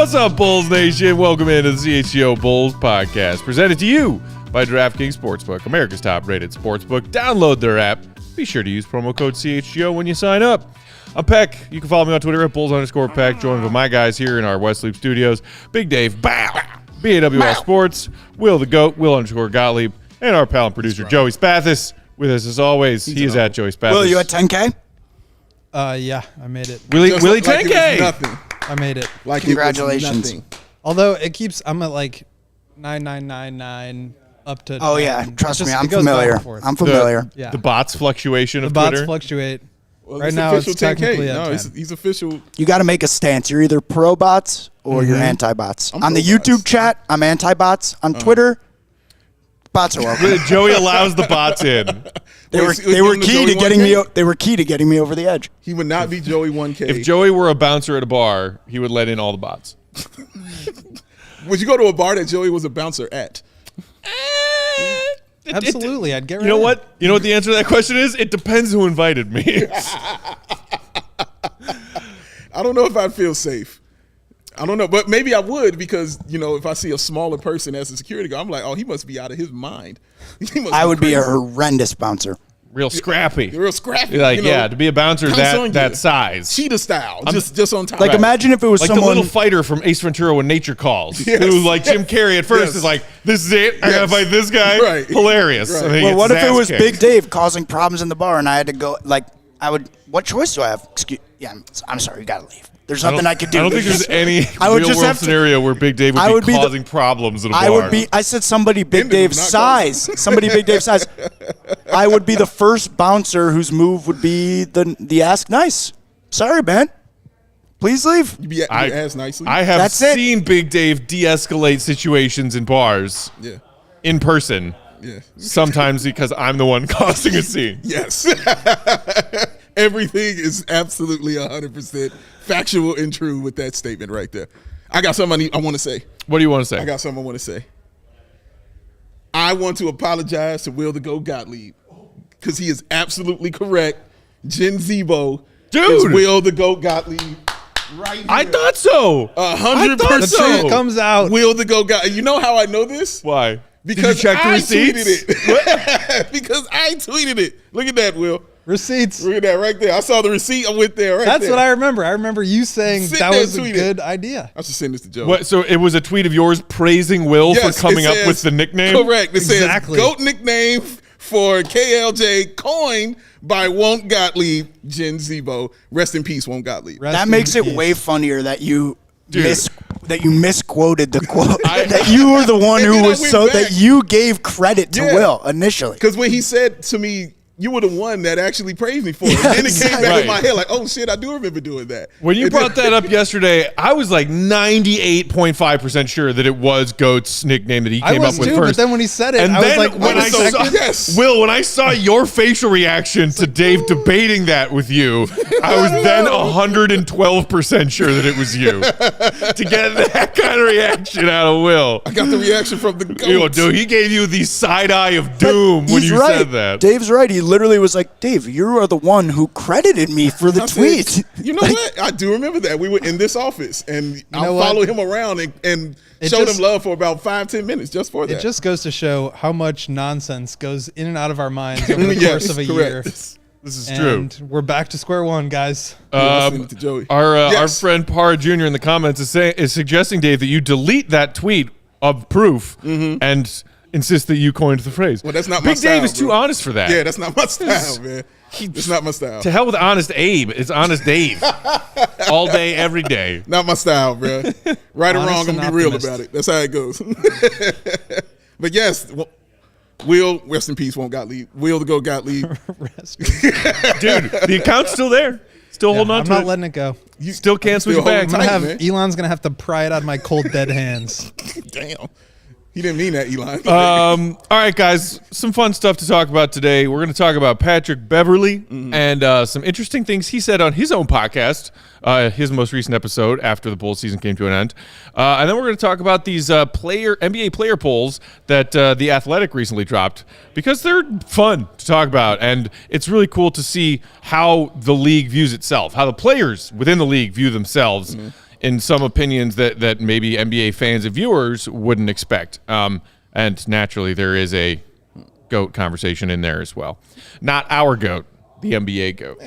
What's up, Bulls Nation? Welcome into the CHGO Bulls Podcast, presented to you by DraftKings Sportsbook, America's top-rated sportsbook. Download their app. Be sure to use promo code CHGO when you sign up. I'm Peck. You can follow me on Twitter at Bulls_Peck. Joined with my guys here in our Westloop studios. Big Dave, BAWL Sports, Will the GOAT, Will_Gottlieb, and our pal and producer, Joey Spathis. With us as always, he is at Joey Spathis. Will, you at 10K? Yeah, I made it. Willie Like 10K. nothing. I made it. Like Congratulations. It was nothing. Although I'm at like 9999 up to. Oh, 10. yeah. Trust me, I'm it goes back familiar. and forth. I'm familiar. Yeah. The bots fluctuation The of bots Twitter. fluctuate. Well, Right now, it's technically at 10. He's official. You got to make a stance. You're either pro bots or you're anti-bots. I'm On the pro-bots. YouTube chat, I'm anti-bots. On Twitter, bots are welcome. Joey allows the bots in. They were key to getting me. They were key to getting me over the edge. He would not be Joey 1K. If Joey were a bouncer at a bar, he would let in all the bots. Would you go to a bar that Joey was a bouncer at? Absolutely, I'd get rid You know of what? You know what the answer to that question is? It depends who invited me. I don't know if I'd feel safe. I don't know, but maybe I would because, if I see a smaller person as a security guard, I'm like, oh, he must be out of his mind. I would be a horrendous bouncer. Real scrappy. Real scrappy. Like, to be a bouncer that size. Cheetah style, just on top. Like, imagine if it was Like someone. the little fighter from Ace Ventura when nature calls. Yes. Who, like Jim Carrey at first Yes. is like, this is it. I gotta Yes. fight this guy. Right. Hilarious. Right. And then he Well, gets what his if it ass was kicked. Big Dave causing problems in the bar, and I had to go? Like, what choice do I have? I'm sorry, you gotta leave. There's nothing I could do. I don't think there's any I would real just world have to- scenario where Big Dave I would would be be the- causing problems at a bar. I said somebody Big Ended Dave's not size. Somebody Big Dave's size. I would be the first bouncer whose move would be the ask nice. Sorry, man. Please leave. You be asked nicely. I have That's it. seen Big Dave de-escalate situations in bars yeah. in person. Yeah. Sometimes because I'm the one causing a scene. Yes. Everything is absolutely 100% factual and true with that statement right there. I got something I want to say. What do you want to say? I got something I want to say. I want to apologize to Will the GOAT Gottlieb because he is absolutely correct. Jen Zebo is Dude. Will the GOAT Gottlieb right here. I thought so. 100%. The truth comes out. Will the GOAT Gottlieb. You know how I know this? Why? Because Did you check the I receipts? tweeted it. Because I tweeted it. Look at that, Will. Receipts. Look at that right there. I saw the receipt. I went there. That's there. what I remember. I remember you saying Sit that there was a and tweet good it. idea. I should send this to Joe. What? So it was a tweet of yours praising Will Yes, for coming it up says- with the nickname? Correct. It Exactly. says GOAT nickname for KLJ coined by Won't Gottlieb, Jen Zebo. Rest in peace, Won't Gottlieb. Rest That in makes it peace. way funnier that you Dude. misquoted the quote. That you were the one And who then I was went so back. that you gave credit to Yeah. Will initially. Because when he said to me, you were the one that actually praised me for it. Yeah, And then it came back exactly. in my head like, oh, shit, I do remember doing that. When you And brought then- that up yesterday, I was like 98.5% sure that it was GOAT's nickname that he I came was up with too, first. but then when he said it, And I was then like, when wait a I saw, second. Yes. Will, when I saw your facial reaction to Dave debating that with you, I was then 112% sure that it was you. To get that kind of reaction out of Will. I got the reaction from the GOAT. Yo, dude, he gave you the side eye of doom when He's you right. said that. Dave's right. He literally was like, Dave, you are the one who credited me for the I said, tweet. you know what? I do remember that. We were in this office, and I know what? followed him around and It showed just- him love for about 5-10 minutes just for that. It just goes to show how much nonsense goes in and out of our minds over the Yes, course of a correct. year. This is true. And we're back to square one, guys. Listening to Joey. Our Yes. friend Parra Jr. in the comments is suggesting, Dave, that you delete that tweet of proof and insist that you coined the phrase. Well, that's not my Big Dave style, is too bro. honest for that. Yeah, that's not my style, man. It's not my style. To hell with Honest Abe. It's Honest Dave. All day, every day. Not my style, bro. Right or Honest wrong, I'm and gonna be real optimist. about it. That's how it goes. But yes, Will, rest in peace, Won't Gottlieb. Will the GOAT Gottlieb. Rest. Dude, the account's still there. Still holding on I'm to not it. letting it go. You still can't switch still it back. holding I'm gonna tight, have man. Elon's gonna have to pry it out of my cold dead hands. Damn. He didn't mean that, Elon. All right, guys, some fun stuff to talk about today. We're going to talk about Patrick Beverley and some interesting things he said on his own podcast, his most recent episode after the Bulls season came to an end. And then we're going to talk about these NBA player polls that The Athletic recently dropped because they're fun to talk about. And it's really cool to see how the league views itself, how the players within the league view themselves in some opinions that maybe NBA fans and viewers wouldn't expect. And naturally, there is a GOAT conversation in there as well. Not our GOAT, the NBA GOAT.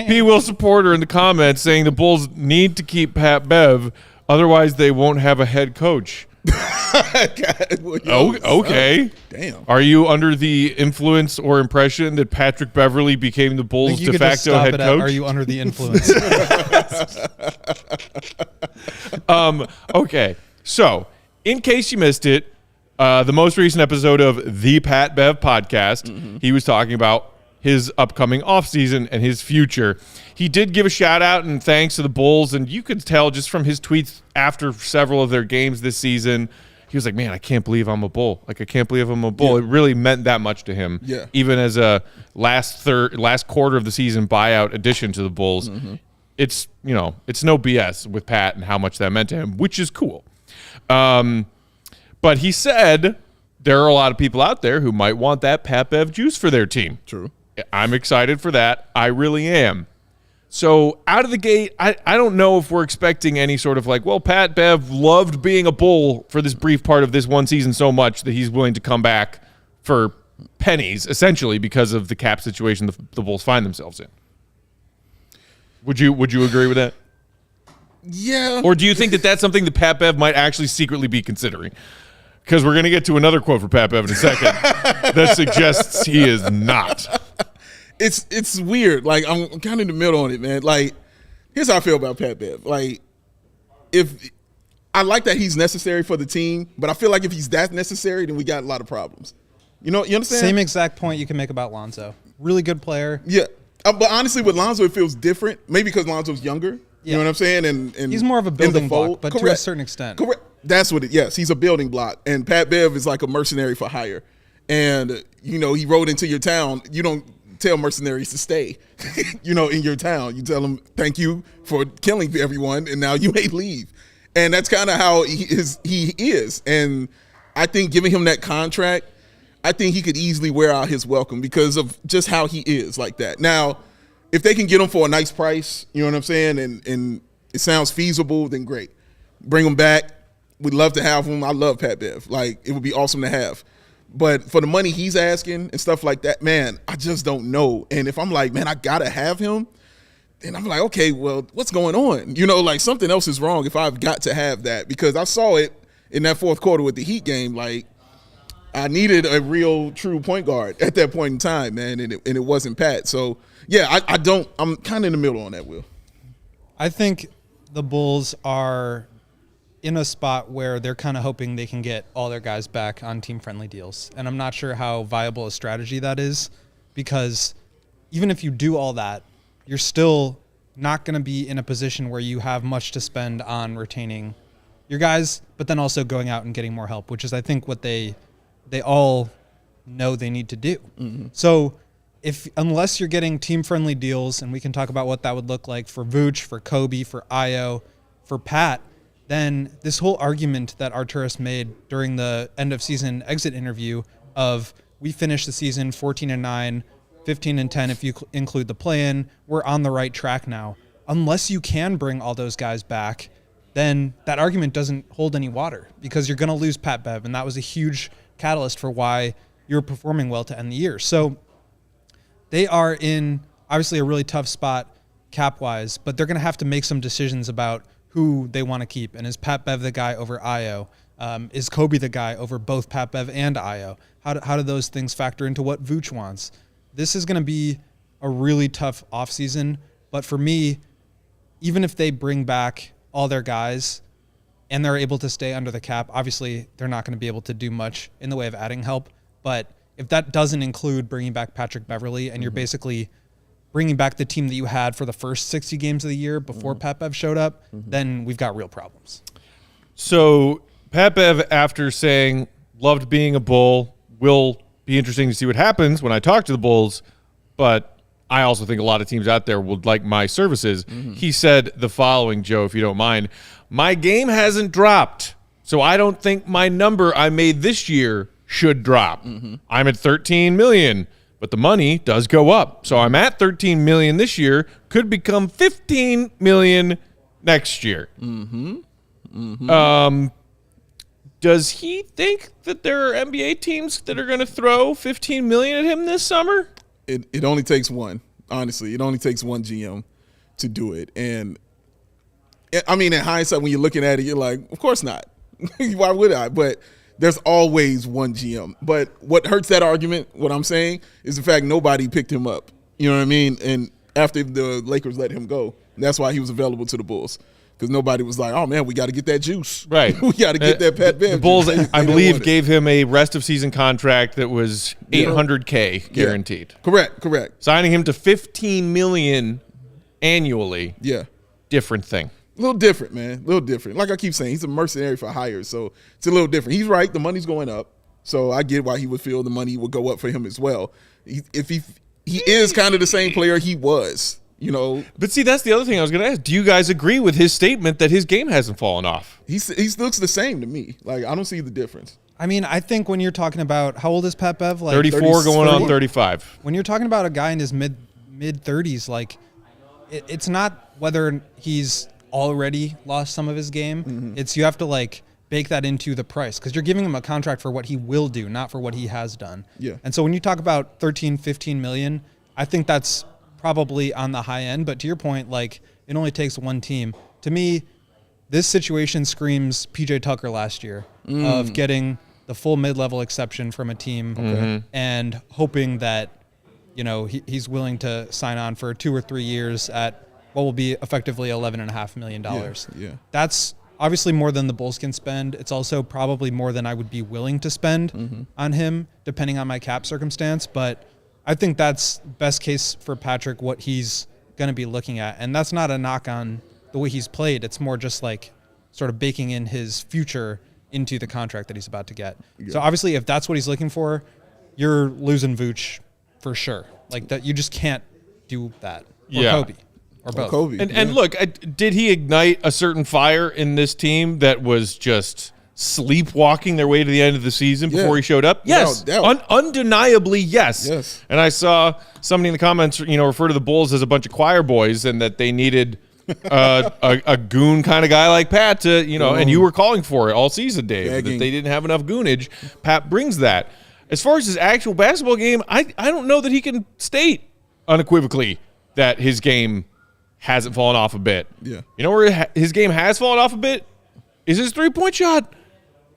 P. Will supporter in the comments saying the Bulls need to keep Pat Bev, otherwise they won't have a head coach. God, well, Okay. Damn. Are you under the influence or impression that Patrick Beverley became the Bulls' de facto head coach? Are you under the influence? Okay. So, in case you missed it, the most recent episode of the Pat Bev podcast, he was talking about his upcoming offseason and his future. He did give a shout out and thanks to the Bulls, and you could tell just from his tweets after several of their games this season, he was like, man, I can't believe I'm a Bull. Like, I can't believe I'm a Bull. Yeah. It really meant that much to him. Yeah. Even as a last quarter of the season buyout addition to the Bulls. It's, it's no BS with Pat and how much that meant to him, which is cool. But he said there are a lot of people out there who might want that Pat Bev juice for their team. True. I'm excited for that. I really am. So out of the gate, I don't know if we're expecting any sort of like, well, Pat Bev loved being a Bull for this brief part of this one season so much that he's willing to come back for pennies, essentially, because of the cap situation the Bulls find themselves in. Would you agree with that? Yeah. Or do you think that that's something that Pat Bev might actually secretly be considering? Because we're going to get to another quote for Pat Bev in a second that suggests he is not. It's weird. Like, I'm kind of in the middle on it, man. Like, here's how I feel about Pat Bev. Like, if I like that he's necessary for the team, but I feel like if he's that necessary, then we got a lot of problems. You understand? Same exact point you can make about Lonzo. Really good player. Yeah. But honestly, with Lonzo, it feels different. Maybe because Lonzo's younger. You know what I'm saying? And he's more of a building block, but to a certain extent. Correct. That's what yes, he's a building block. And Pat Bev is like a mercenary for hire. And, he rode into your town. You don't tell mercenaries to stay, in your town. You tell them, thank you for killing everyone, and now you may leave. And that's kind of how he is. And I think giving him that contract, I think he could easily wear out his welcome because of just how he is like that. Now, if they can get him for a nice price, you know what I'm saying, and it sounds feasible, then great. Bring him back. We'd love to have him. I love Pat Bev. Like, it would be awesome to have. But for the money he's asking and stuff like that, man, I just don't know. And if I'm like, man, I got to have him, then I'm like, okay, well, what's going on? Like something else is wrong if I've got to have that. Because I saw it in that fourth quarter with the Heat game. Like, I needed a real, true point guard at that point in time, man, and it wasn't Pat. So, yeah, I'm kind of in the middle on that, Will. I think the Bulls are in a spot where they're kind of hoping they can get all their guys back on team-friendly deals. And I'm not sure how viable a strategy that is, because even if you do all that, you're still not going to be in a position where you have much to spend on retaining your guys, but then also going out and getting more help, which is, I think, what they all know they need to do. So unless you're getting team-friendly deals, and we can talk about what that would look like for Vooch, for Kobe, for Ayo, for Pat, then this whole argument that Arturas made during the end-of-season exit interview of we finished the season 14-9, 15-10 if you include the play-in, we're on the right track now. Unless you can bring all those guys back, then that argument doesn't hold any water because you're going to lose Pat Bev, and that was a huge catalyst for why you're performing well to end the year. So they are in obviously a really tough spot cap-wise, but they're going to have to make some decisions about who they want to keep. And is Pat Bev the guy over Ayo? Is Kobe the guy over both Pat Bev and Ayo? How do those things factor into what Vooch wants? This is going to be a really tough offseason, but for me, even if they bring back all their guys and they're able to stay under the cap, obviously they're not going to be able to do much in the way of adding help, but if that doesn't include bringing back Patrick Beverley and you're basically bringing back the team that you had for the first 60 games of the year before Pat Bev showed up, then we've got real problems. So Pat Bev, after saying loved being a Bull, will be interesting to see what happens when I talk to the Bulls, but I also think a lot of teams out there would like my services. He said the following, Joe, if you don't mind. My game hasn't dropped, so I don't think my number I made this year should drop. I'm at $13 million. But the money does go up. So I'm at $13 million this year, could become $15 million next year. Does he think that there are NBA teams that are going to throw $15 million at him this summer? It only takes one. Honestly, it only takes one GM to do it. And I mean, in hindsight, when you're looking at it, you're like, of course not. Why would I? But there's always one GM. But what hurts that argument, what I'm saying, is the fact nobody picked him up. You know what I mean? And after the Lakers let him go, that's why he was available to the Bulls. Because nobody was like, oh, man, we got to get that juice. Right. We got to get that Pat Bev. The Bulls, juice. I believe, gave him a rest-of-season contract that was $800K guaranteed. Yeah. Correct. Signing him to $15 million annually, different thing. A little different, man. A little different. Like I keep saying, he's a mercenary for hire, so it's a little different. He's right. The money's going up, so I get why he would feel the money would go up for him as well. He is kind of the same player he was. You know, but see, that's the other thing I was going to ask. Do you guys agree with his statement that his game hasn't fallen off? He looks the same to me. Like, I don't see the difference. I mean, I think when you're talking about, how old is Pat Bev? Like 34 going on 35. When you're talking about a guy in his mid 30s, like it's not whether he's already lost some of his game. It's you have to like bake that into the price because you're giving him a contract for what he will do, not for what he has done. Yeah. And so when you talk about 13, 15 million, I think that's probably on the high end, but to your point, like it only takes one team. To me, this situation screams PJ Tucker last year of getting the full mid-level exception from a team and hoping that, you know, he's willing to sign on for 2 or 3 years at what will be effectively $11.5 million. Yeah. That's obviously more than the Bulls can spend. It's also probably more than I would be willing to spend on him, depending on my cap circumstance, but I think that's best case for Patrick, what he's going to be looking at. And that's not a knock on the way he's played. It's more just like sort of baking in his future into the contract that he's about to get. Yeah. So obviously if that's what he's looking for, you're losing Vooch for sure. Like that, you just can't do that. Or Kobe. Or both. Kobe. And look, did he ignite a certain fire in this team that was just sleepwalking their way to the end of the season before he showed up? Yes. Undeniably, yes. And I saw somebody in the comments, refer to the Bulls as a bunch of choir boys and that they needed a goon kind of guy like Pat to, and you were calling for it all season, Dave, that they didn't have enough goonage. Pat brings that. As far as his actual basketball game, I don't know that he can state unequivocally that his game hasn't fallen off a bit. Yeah. You know where his game has fallen off a bit? Is his three-point shot.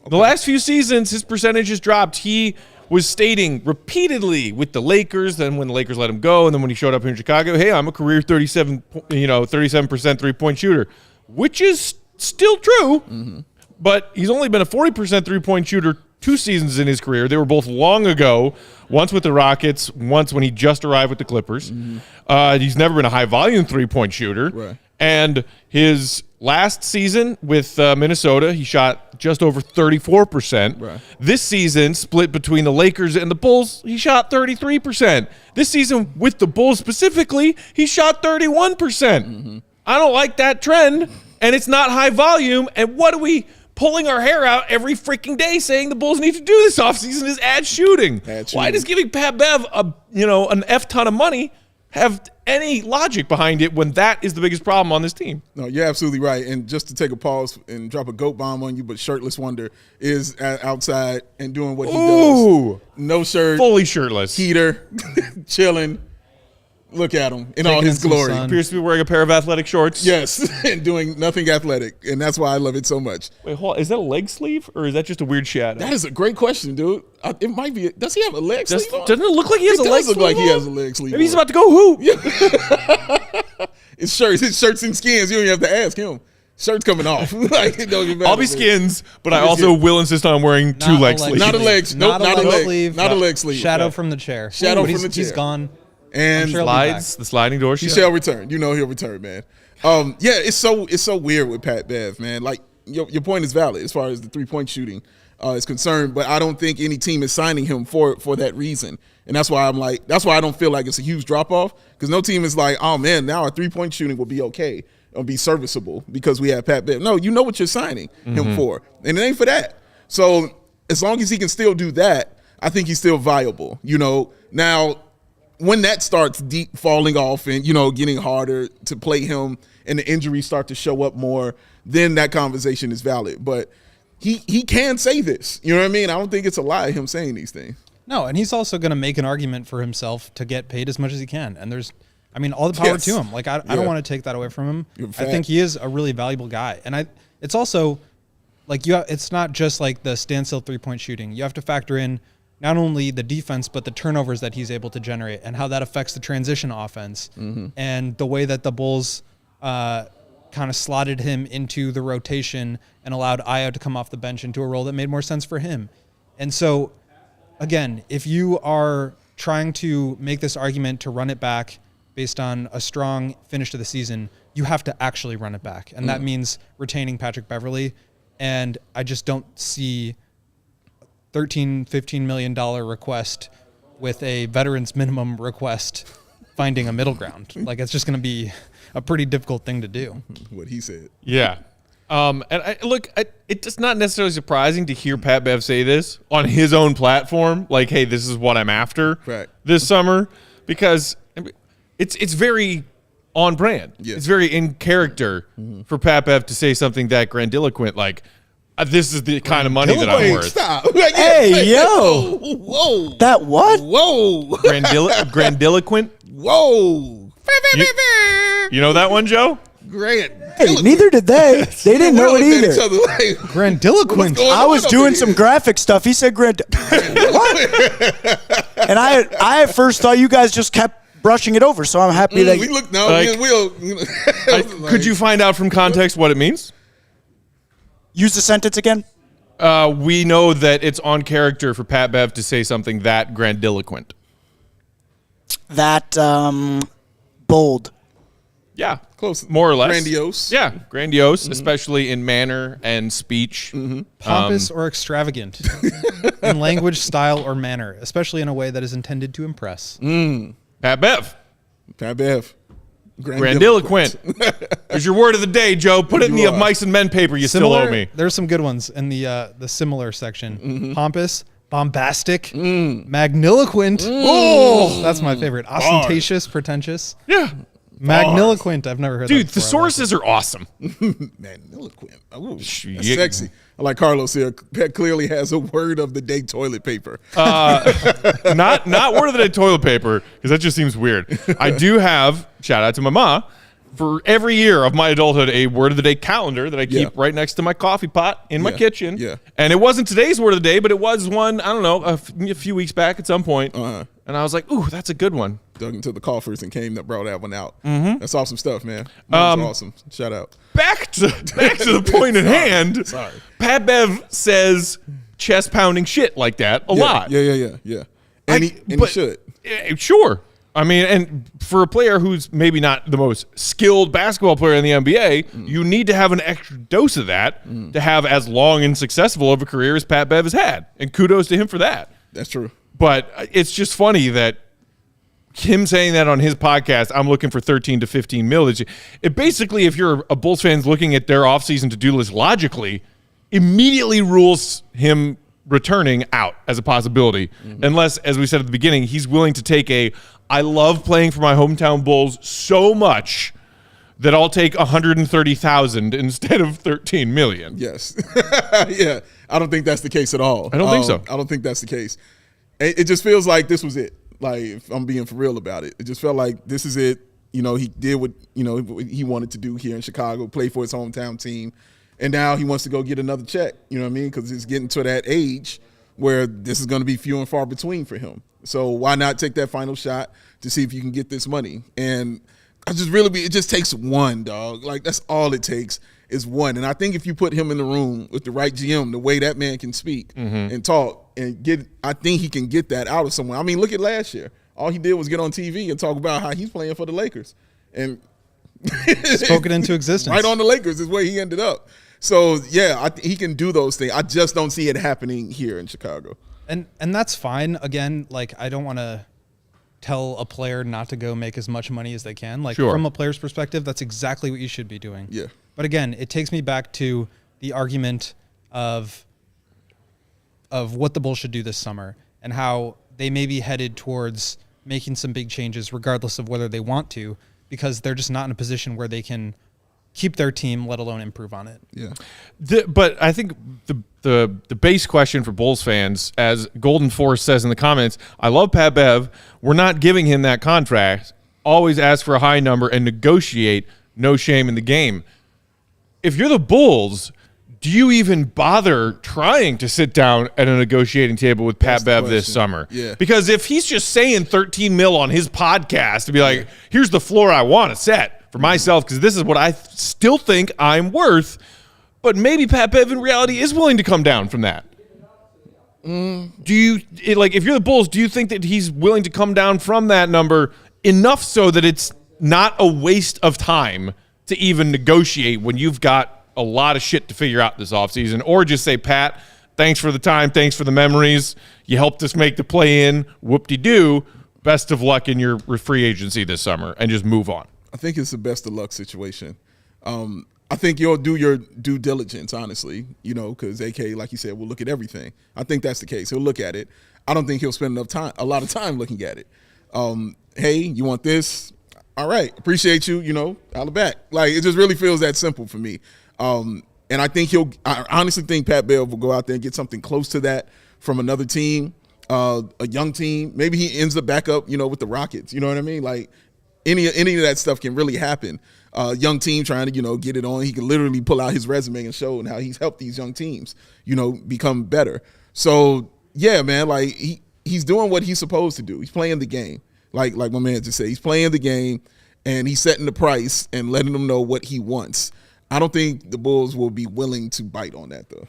The last few seasons, his percentage has dropped. He was stating repeatedly with the Lakers, then when the Lakers let him go, and then when he showed up here in Chicago, hey, I'm a career 37% three-point shooter, which is still true, but he's only been a 40% three-point shooter 2 seasons in his career. They were both long ago, once with the Rockets, once when he just arrived with the Clippers. He's never been a high-volume three-point shooter. Right. And his last season with Minnesota, he shot just over 34%. Right. This season, split between the Lakers and the Bulls, he shot 33%. This season, with the Bulls specifically, he shot 31%. I don't like that trend, and it's not high volume. And what are we pulling our hair out every freaking day saying the Bulls need to do this offseason is add shooting? Why does giving Pat Bev an F ton of money have any logic behind it when that is the biggest problem on this team? No, you're absolutely right. And just to take a pause and drop a goat bomb on you, but Shirtless Wonder is outside and doing what he does. No shirt. Fully shirtless. Heater. Chilling. Look at him in all his glory. Appears to be wearing a pair of athletic shorts. Yes, and doing nothing athletic. And that's why I love it so much. Wait, hold on. Is that a leg sleeve or is that just a weird shadow? That is a great question, dude. It might be. Does he have a leg sleeve on? Doesn't it look like he has a leg sleeve? It does look like he has a leg sleeve. Maybe he's about to go hoop. It's shirts and skins. You don't even have to ask him. Shirt's coming off. I'll be skins, but I also will insist on wearing 2 leg sleeves. Not a leg sleeve. Nope, not a leg sleeve. Not a leg sleeve. Shadow from the chair. Shadow from the chair. He's gone. And sure the sliding door. He shall return. He'll return, man. It's so weird with Pat Bev, man. Like your point is valid as far as the 3-point shooting is concerned, but I don't think any team is signing him for that reason. And that's why I don't feel like it's a huge drop off, because no team is like, oh man, now our 3-point shooting will be okay. It'll be serviceable because we have Pat Bev. No, you know what you're signing him for, and it ain't for that. So as long as he can still do that, I think he's still viable. Now, when that starts deep falling off and, getting harder to play him and the injuries start to show up more, then that conversation is valid. But he can say this. You know what I mean? I don't think it's a lie, him saying these things. No, and he's also going to make an argument for himself to get paid as much as he can. And all the power to him. Like, I don't want to take that away from him. I think he is a really valuable guy. And it's also, like, it's not just like the standstill three-point shooting. You have to factor in not only the defense, but the turnovers that he's able to generate and how that affects the transition offense and the way that the Bulls kind of slotted him into the rotation and allowed Ayo to come off the bench into a role that made more sense for him. And so, again, if you are trying to make this argument to run it back based on a strong finish to the season, you have to actually run it back. And that means retaining Patrick Beverley. And I just don't see $13-15 million request with a veterans minimum request finding a middle ground. Like, it's just going to be a pretty difficult thing to do. What he said. Yeah. And it's not necessarily surprising to hear Pat Bev say this on his own platform, like, hey, this is what I'm after this summer, because it's very on brand. Yes. It's very in character for Pat Bev to say something that grandiloquent, like, this is the kind of money that I'm worth. Stop. Hey, yo. Whoa. That what? Whoa. Grandiloquent? Whoa. You know that one, Joe? Great. Hey, neither did they. They didn't know it either. Like, Grandiloquent. I was doing some graphic stuff. He said what? And I at first thought you guys just kept brushing it over, so I'm happy that we look now. Like, could you find out from context what it means? Use the sentence again. We know that it's on character for Pat Bev to say something that grandiloquent. That bold. Yeah, close. More or less. Grandiose. Yeah, grandiose, especially in manner and speech. Pompous or extravagant in language, style, or manner, especially in a way that is intended to impress. Pat Bev. Pat Bev. Grandiloquent. There's your word of the day, Joe. Put it in the Mice and Men paper. You still owe me. There's some good ones in the similar section. Pompous, bombastic, magniloquent. Oh, that's my favorite. Ostentatious, pretentious. Yeah. Magniloquent. I've never heard that Dude, the before. sources are awesome. Magniloquent. Oh, that's sexy. I like Carlos here. Pat clearly has a word of the day toilet paper. Not word of the day toilet paper, because that just seems weird. I do have, shout out to my ma, for every year of my adulthood, a word of the day calendar that I keep right next to my coffee pot in my kitchen. Yeah. And it wasn't today's word of the day, but it was one, I don't know, a few weeks back at some point. And I was like, ooh, that's a good one. Dug into the coffers and came that brought that one out. That's awesome stuff, man. That's awesome. Shout out. Back to the point at hand. Sorry. Pat Bev says chest pounding shit like that a lot. Yeah. And he should. Sure. I mean, and for a player who's maybe not the most skilled basketball player in the NBA, you need to have an extra dose of that to have as long and successful of a career as Pat Bev has had. And kudos to him for that. That's true. But it's just funny that him saying that on his podcast, I'm looking for 13 to 15 mil. It basically, if you're a Bulls fan looking at their offseason to do list logically, immediately rules him returning out as a possibility. Unless, as we said at the beginning, he's willing to take I love playing for my hometown Bulls so much that I'll take 130,000 instead of 13 million. Yes. Yeah. I don't think that's the case at all. I don't think so. I don't think that's the case. It just feels like this was it. Like, if I'm being for real about it, it just felt like this is it. You know, he did what, he wanted to do here in Chicago, play for his hometown team. And now he wants to go get another check, you know what I mean? Because he's getting to that age where this is going to be few and far between for him. So why not take that final shot to see if you can get this money? And it just takes one, dog. Like, that's all it takes is one. And I think if you put him in the room with the right GM, the way that man can speak and talk and I think he can get that out of someone. I mean, look at last year. All he did was get on TV and talk about how he's playing for the Lakers. And spoke it into existence. Right on the Lakers is where he ended up. So, yeah, he can do those things. I just don't see it happening here in Chicago. And that's fine. Again, like, I don't want to tell a player not to go make as much money as they can. Like, from a player's perspective, that's exactly what you should be doing. Yeah. But again, it takes me back to the argument of what the Bulls should do this summer and how they may be headed towards making some big changes regardless of whether they want to, because they're just not in a position where they can keep their team, let alone improve on it. Yeah. But I think the base question for Bulls fans, as Golden Force says in the comments, I love Pat Bev. We're not giving him that contract. Always ask for a high number and negotiate. No shame in the game. If you're the Bulls, do you even bother trying to sit down at a negotiating table with Pat Bev this summer? Yeah. Because if he's just saying 13 mil on his podcast to be like, here's the floor I want to set for myself because this is what I still think I'm worth, but maybe Pat Bev in reality is willing to come down from that. Do you, if you're the Bulls, do you think that he's willing to come down from that number enough so that it's not a waste of time to even negotiate when you've got a lot of shit to figure out this offseason, or just say, Pat, thanks for the time, thanks for the memories. You helped us make the play-in. Whoop-de-doo. Best of luck in your free agency this summer, and just move on. I think it's the best of luck situation. I think you'll do your due diligence, honestly, because AK, like you said, will look at everything. I think that's the case. He'll look at it. I don't think he'll spend a lot of time looking at it. Hey, you want this? All right, appreciate you, holla back. Like, it just really feels that simple for me. And I honestly think Pat Bev will go out there and get something close to that from another team, a young team. Maybe he ends up back up, with the Rockets. You know what I mean? Like, any of that stuff can really happen. Young team trying to, get it on. He can literally pull out his resume and show how he's helped these young teams, become better. So, yeah, man, like, he's doing what he's supposed to do. He's playing the game. Like my man just said, he's playing the game, and he's setting the price and letting them know what he wants. I don't think the Bulls will be willing to bite on that, though.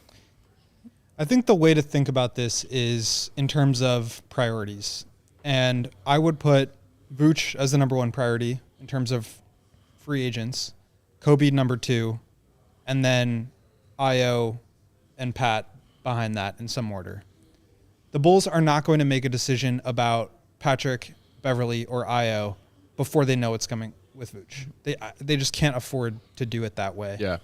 I think the way to think about this is in terms of priorities. And I would put Vooch as the number one priority in terms of free agents, Kobe number 2, and then Io and Pat behind that in some order. The Bulls are not going to make a decision about Patrick Beverley or Io before they know what's coming with Vooch. They just can't afford to do it that way. Yeah.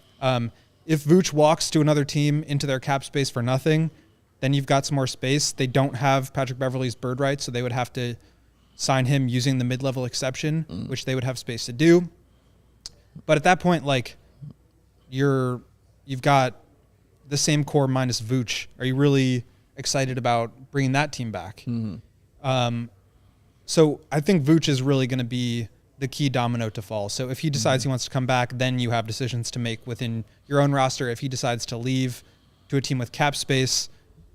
If Vooch walks to another team into their cap space for nothing, then you've got some more space. They don't have Patrick Beverley's bird rights, so they would have to sign him using the mid-level exception, which they would have space to do. But at that point, like, you've got the same core minus Vooch. Are you really excited about bringing that team back? So I think Vooch is really going to be the key domino to fall. So if he decides he wants to come back, then you have decisions to make within your own roster. If he decides to leave to a team with cap space,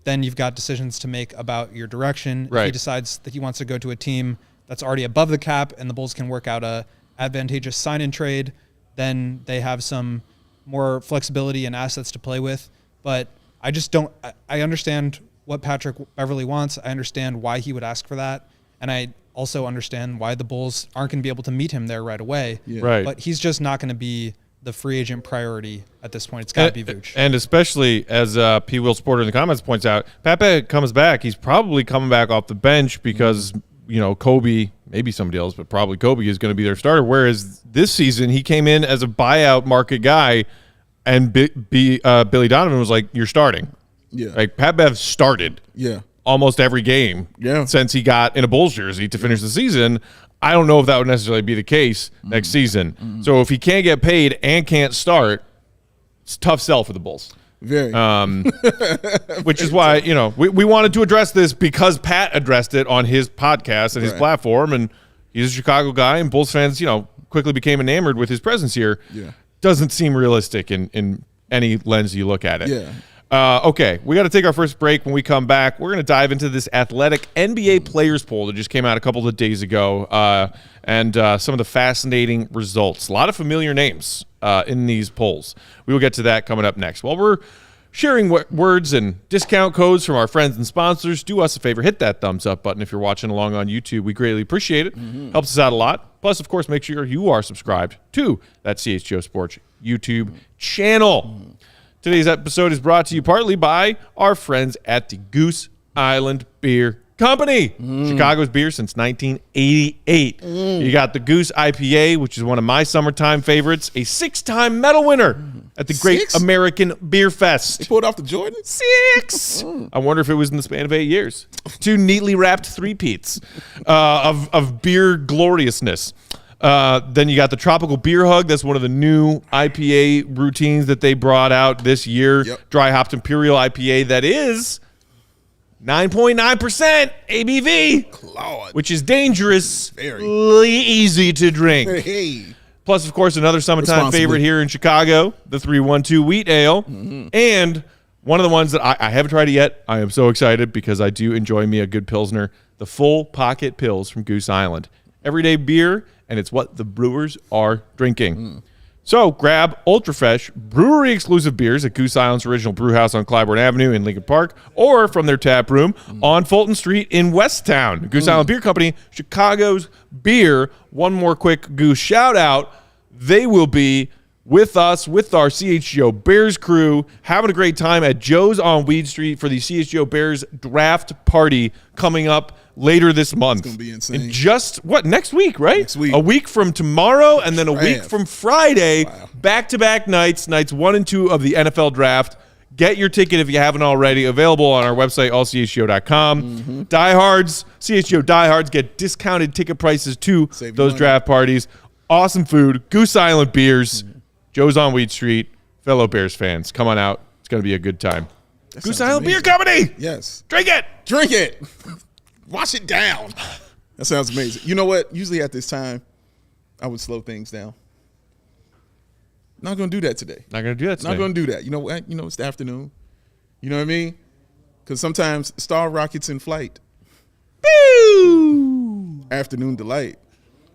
then you've got decisions to make about your direction. Right. If he decides that he wants to go to a team that's already above the cap and the Bulls can work out a advantageous sign-in trade, then they have some more flexibility and assets to play with. But I just don't – I understand what Patrick Beverley wants. I understand why he would ask for that. And I also understand why the Bulls aren't going to be able to meet him there right away. Yeah. Right. But he's just not going to be the free agent priority at this point. It's got to be Vooch. And especially, as P. Will Sporter in the comments points out, Pat Bev comes back. He's probably coming back off the bench because, Kobe, maybe somebody else, but probably Kobe is going to be their starter. Whereas this season, he came in as a buyout market guy, and Billy Donovan was like, you're starting. Yeah. Like, Pat Bev started. Yeah. Almost every game since he got in a Bulls jersey to finish the season. I don't know if that would necessarily be the case next season. So if he can't get paid and can't start, it's a tough sell for the Bulls. Very. Which is why, we wanted to address this because Pat addressed it on his podcast and his platform, and he's a Chicago guy, and Bulls fans, quickly became enamored with his presence here. Yeah. Doesn't seem realistic in any lens you look at it. Yeah. Okay, we got to take our first break. When we come back, we're going to dive into this athletic NBA players poll that just came out a couple of days ago, and some of the fascinating results. A lot of familiar names in these polls. We will get to that coming up next. While we're sharing words and discount codes from our friends and sponsors, do us a favor, hit that thumbs up button if you're watching along on YouTube. We greatly appreciate it. Helps us out a lot. Plus, of course, make sure you are subscribed to that CHGO Sports YouTube channel. Today's episode is brought to you partly by our friends at the Goose Island Beer Company. Chicago's beer since 1988. You got the Goose IPA, which is one of my summertime favorites, a 6-time medal winner at the Great American Beer Fest. They pulled off the Jordan? 6! I wonder if it was in the span of 8 years. 2 neatly wrapped three-peats of beer gloriousness. Then you got the Tropical Beer Hug. That's one of the new IPA routines that they brought out this year. Yep. Dry hopped Imperial IPA that is 9.9% ABV, Claude. which is dangerous, Very. easy to drink. Hey. Plus, of course, another summertime Responsibly. favorite here in Chicago, the 312 Wheat Ale. And one of the ones that I haven't tried it yet. I am so excited because I do enjoy me a good Pilsner, the Full Pocket Pils from Goose Island. Everyday beer, and it's what the brewers are drinking. So grab ultra-fresh, brewery-exclusive beers at Goose Island's original brew house on Clybourne Avenue in Lincoln Park, or from their tap room on Fulton Street in Westtown. Goose Island Beer Company, Chicago's beer. One more quick Goose shout-out. They will be with us, with our CHGO Bears crew, having a great time at Joe's on Weed Street for the CHGO Bears draft party coming up later this month. It's going to be insane. And just, next week, right? Next week. A week from tomorrow and then a week Draft. from Friday, Wow. back-to-back nights 1 and 2 of the NFL draft. Get your ticket if you haven't already. Available on our website, allchgo.com. Diehards, CHGO Diehards get discounted ticket prices to Save those money. draft parties. Awesome food, Goose Island beers, Joe's on Weed Street. Fellow Bears fans, come on out. It's going to be a good time. That Goose sounds Island Beer amazing. Company. Yes. Drink it. Drink it. Wash it down. That sounds amazing. You know what? Usually at this time, I would slow things down. Not going to do that today. Not going to do that today. Not going to do that. You know what? You know, it's the afternoon. You know what I mean? Because sometimes star rockets in flight. Pew! Afternoon delight.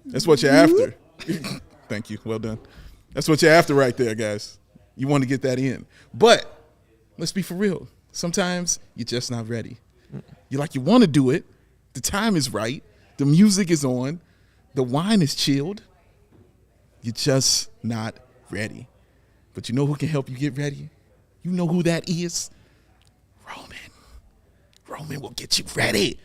That's what you're after. Thank you. Well done. That's what you're after right there, guys. You want to get that in. But let's be for real. Sometimes you're just not ready. You're like, you want to do it. The time is right. The music is on. The wine is chilled. You're just not ready. But you know who can help you get ready? You know who that is? Roman. Roman will get you ready.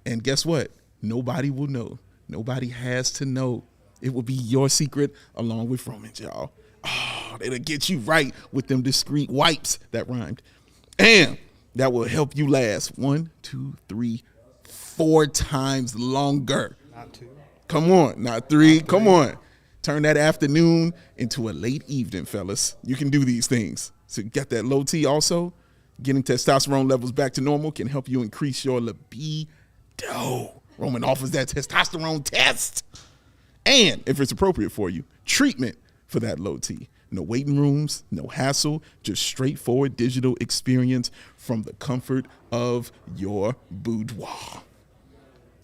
And guess what? Nobody will know. Nobody has to know. It will be your secret along with Roman's, y'all. Oh, it'll get you right with them discreet wipes that rhymed. And that will help you last 1, 2, 3, 4 times longer. Not 2. Come on, not 3. Come on. Turn that afternoon into a late evening, fellas. You can do these things. So you got that low T also. Getting testosterone levels back to normal can help you increase your libido. Roman offers that testosterone test. And if it's appropriate for you, treatment for that low T. No waiting rooms, no hassle, just straightforward digital experience from the comfort of your boudoir.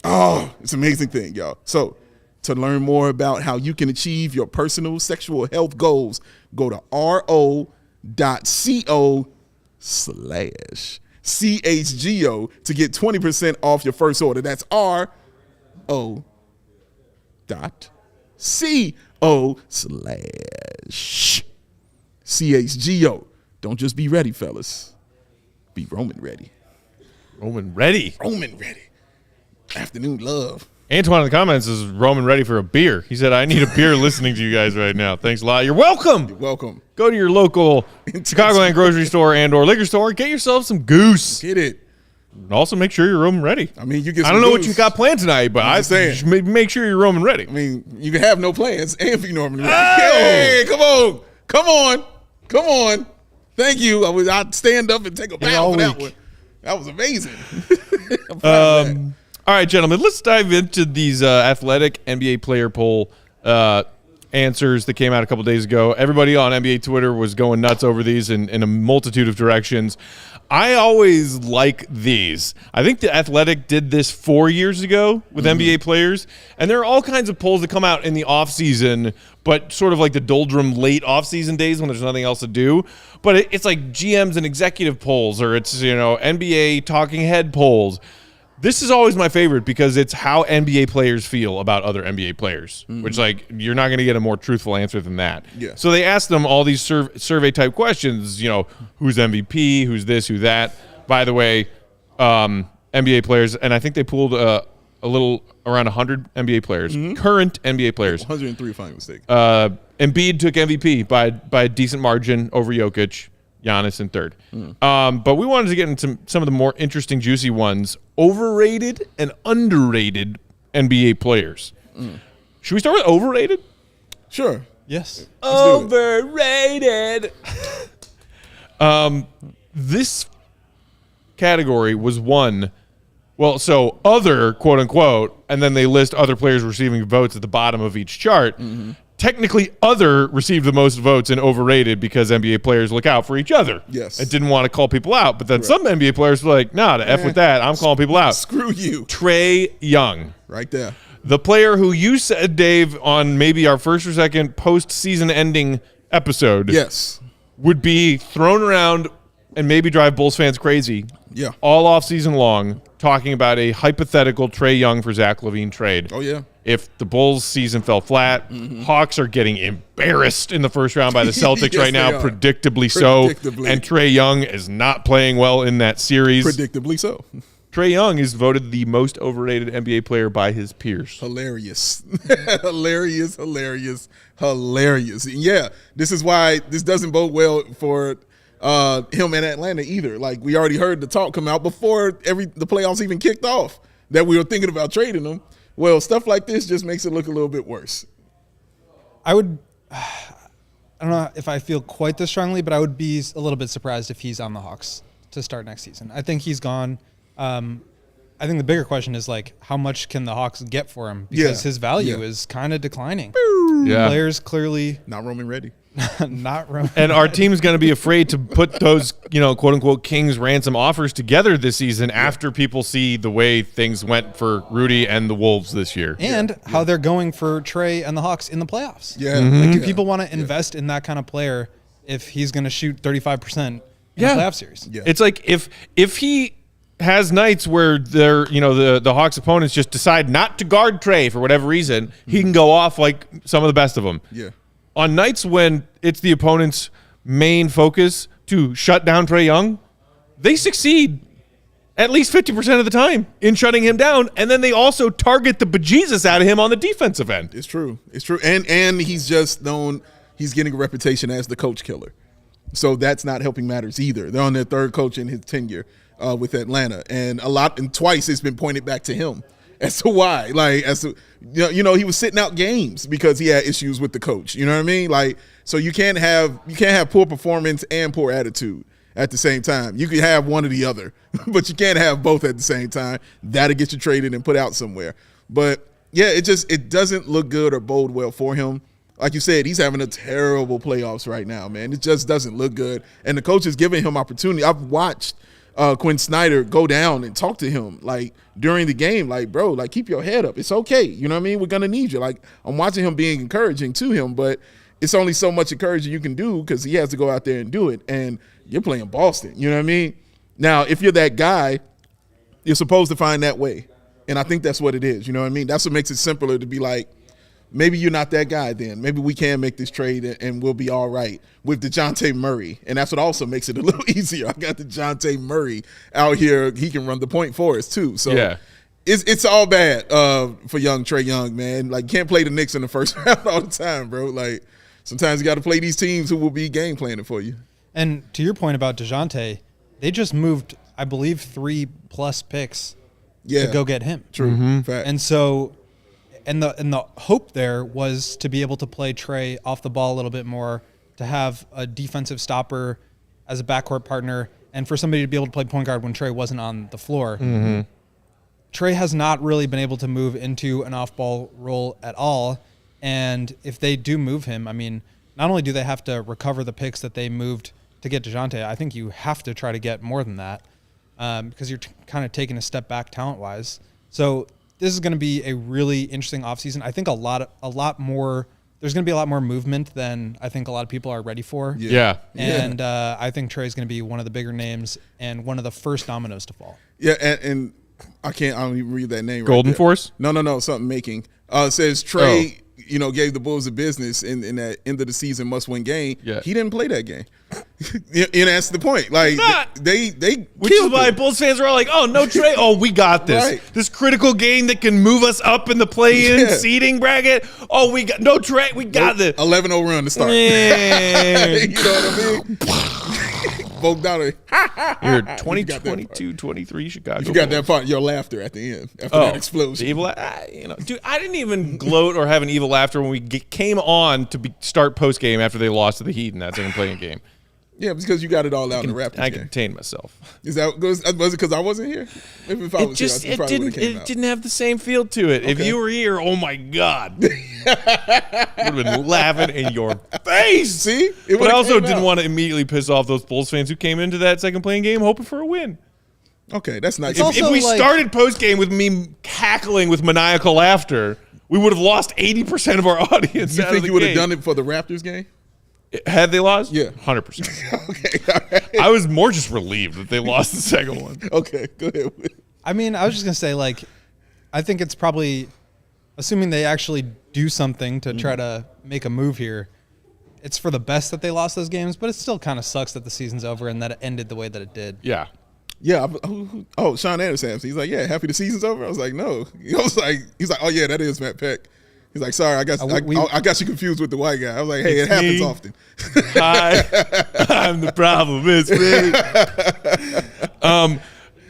Oh, it's an amazing thing, y'all. So to learn more about how you can achieve your personal sexual health goals, go to ro.co/CHGO to get 20% off your first order. That's ro.co/CHGO. Don't just be ready, fellas. Be Roman ready. Roman ready. Roman ready. Afternoon love. Antoine in the comments is Roman ready for a beer. He said, I need a beer listening to you guys right now. Thanks a lot. You're welcome. Welcome. Go to your local Chicagoland grocery store and or liquor store. Get yourself some Goose. Get it. And also make sure you're Roman ready. I mean, you get I some don't know what Goose. you got planned tonight, but I'm I just saying. should make sure you're Roman ready. I mean, you can have no plans and be Norman ready. Oh! Hey, come on. Come on. Come on. Thank you. I'd stand up and take a bow for that one. That was amazing. I'm proud of that. All right, gentlemen, let's dive into these athletic NBA player poll answers that came out a couple days ago. Everybody on NBA Twitter was going nuts over these in a multitude of directions. I always like these. I think the Athletic did this 4 years ago with NBA players, and there are all kinds of polls that come out in the offseason, but sort of like the doldrum late offseason days when there's nothing else to do. But it's like GMs and executive polls, or it's, NBA talking head polls. This is always my favorite because it's how NBA players feel about other NBA players, which, you're not going to get a more truthful answer than that. Yeah. So So they asked them all these survey-type questions, who's MVP, who's this, who that. By the way, NBA players, and I think they pulled a little around 100 NBA players, current NBA players. 103, if I'm not mistaken. Embiid took MVP by a decent margin over Jokic. Giannis in third. But we wanted to get into some of the more interesting, juicy ones. Overrated and underrated NBA players. Should we start with overrated? Sure. Yes. Overrated. This category was one. Well, so other, quote unquote, and then they list other players receiving votes at the bottom of each chart. Mm-hmm. Technically, other received the most votes in overrated because NBA players look out for each other. Yes. And didn't want to call people out. But then some NBA players were like, nah, to F with that. I'm calling people out. Screw you. Trey Young. Right there. The player who you said, Dave, on maybe our first or second post-season ending episode. Yes. Would be thrown around and maybe drive Bulls fans crazy. Yeah. All off season long, talking about a hypothetical Trey Young for Zach LaVine trade. Oh, yeah. If the Bulls season fell flat, Hawks are getting embarrassed in the first round by the Celtics Yes, right now, they are. predictably so. Predictably. And Trey Young is not playing well in that series. Predictably so. Trey Young is voted the most overrated NBA player by his peers. Hilarious. hilarious. And yeah, this is why this doesn't bode well for him in Atlanta either. Like, we already heard the talk come out before the playoffs even kicked off that we were thinking about trading him. Well, stuff like this just makes it look a little bit worse. I don't know if I feel quite this strongly, but I would be a little bit surprised if he's on the Hawks to start next season. I think he's gone. I think the bigger question is, like, how much can the Hawks get for him? Because his value is kind of declining. Yeah. Players clearly Not Roman ready. not Roman. And our team's going to be afraid to put those, quote unquote, Kings ransom offers together this season after people see the way things went for Rudy and the Wolves this year. And how they're going for Trae and the Hawks in the playoffs. Yeah. Like, do people want to invest in that kind of player if he's going to shoot 35% in the playoff series? Yeah. It's like if he has nights where they're, the Hawks opponents just decide not to guard Trae for whatever reason, he can go off like some of the best of them. Yeah. On nights when it's the opponent's main focus to shut down Trey Young, they succeed at least 50% of the time in shutting him down, and then they also target the bejesus out of him on the defensive end. It's true. And he's just known he's getting a reputation as the coach killer. So that's not helping matters either. They're on their third coach in his tenure with Atlanta. And twice it's been pointed back to him as to why. Like, he was sitting out games because he had issues with the coach. You know what I mean? Like, so you can't have poor performance and poor attitude at the same time. You can have one or the other, but you can't have both at the same time. That'll get you traded and put out somewhere. But yeah, it doesn't look good or bode well for him. Like you said, he's having a terrible playoffs right now, man. It just doesn't look good. And the coach is giving him opportunity. I've watched Quinn Snyder go down and talk to him, like, during the game, like, bro, like, keep your head up. It's okay. You know what I mean? We're going to need you. Like, I'm watching him being encouraging to him, but it's only so much encouraging you can do because he has to go out there and do it. And you're playing Boston. You know what I mean? Now, if you're that guy, you're supposed to find that way. And I think that's what it is. You know what I mean? That's what makes it simpler to be like, maybe you're not that guy then. Maybe we can make this trade and we'll be all right with DeJounte Murray. And that's what also makes it a little easier. I got DeJounte Murray out here. He can run the point for us too. So Yeah. It's all bad for young Trey Young, man. Like, can't play the Knicks in the first round all the time, bro. Like, sometimes you got to play these teams who will be game planning for you. And to your point about DeJounte, they just moved, I believe, 3+ picks to go get him. True. Fact. And so, and the hope there was to be able to play Trae off the ball a little bit more, to have a defensive stopper as a backcourt partner, and for somebody to be able to play point guard when Trae wasn't on the floor. Mm-hmm. Trae has not really been able to move into an off-ball role at all. And if they do move him, I mean, not only do they have to recover the picks that they moved to get DeJounte, I think you have to try to get more than that because you're kind of taking a step back talent-wise. So this is going to be a really interesting offseason. I think a lot more. There's going to be a lot more movement than I think a lot of people are ready for. Yeah. And I think Trae is going to be one of the bigger names and one of the first dominoes to fall. Yeah, and I don't even read that name. Golden right there. Force? No, something making. It says Trae, gave the Bulls a business in that end of the season must-win game. Yeah. He didn't play that game. And that's the point. Like, they Which is killed why him. Bulls fans are all like, oh, no Trey. Oh, we got this. Right. This critical game that can move us up in the play-in seeding bracket. Oh, we got no Trey. We got this. 11-0 run to start. Yeah. You know what I mean? broke down. You're 22-23 Chicago. You got that Bulls. part, your laughter at the end after that explosion. The evil, dude, I didn't even gloat or have an evil laughter when we came on to start post game after they lost to the Heat in that second playing game. Yeah, because you got it all out in the Raptors I game. contained myself. Was it because I wasn't here? Maybe if I was here, I probably would've came out. Didn't have the same feel to it. If you were here, oh my God, would have been laughing in your face. See, but I also didn't want to immediately piss off those Bulls fans who came into that second playing game hoping for a win. Okay, that's nice. If we started post game with me cackling with maniacal laughter, we would have lost 80% of our audience. You think you would have done it for the Raptors game? Had they lost? Yeah. 100%. Okay. All right. I was more just relieved that they lost the second one. Okay, go ahead. I mean, I was just going to say, like, I think it's probably, assuming they actually do something to try to make a move here, it's for the best that they lost those games, but it still kind of sucks that the season's over and that it ended the way that it did. Yeah. Yeah. Sean Anderson. He's like, yeah, happy the season's over? I was like, no. He's like, oh, yeah, that is Matt Peck. He's like, sorry, I got you confused with the white guy. I was like, hey, it happens often. Hi, I'm the problem. It's me.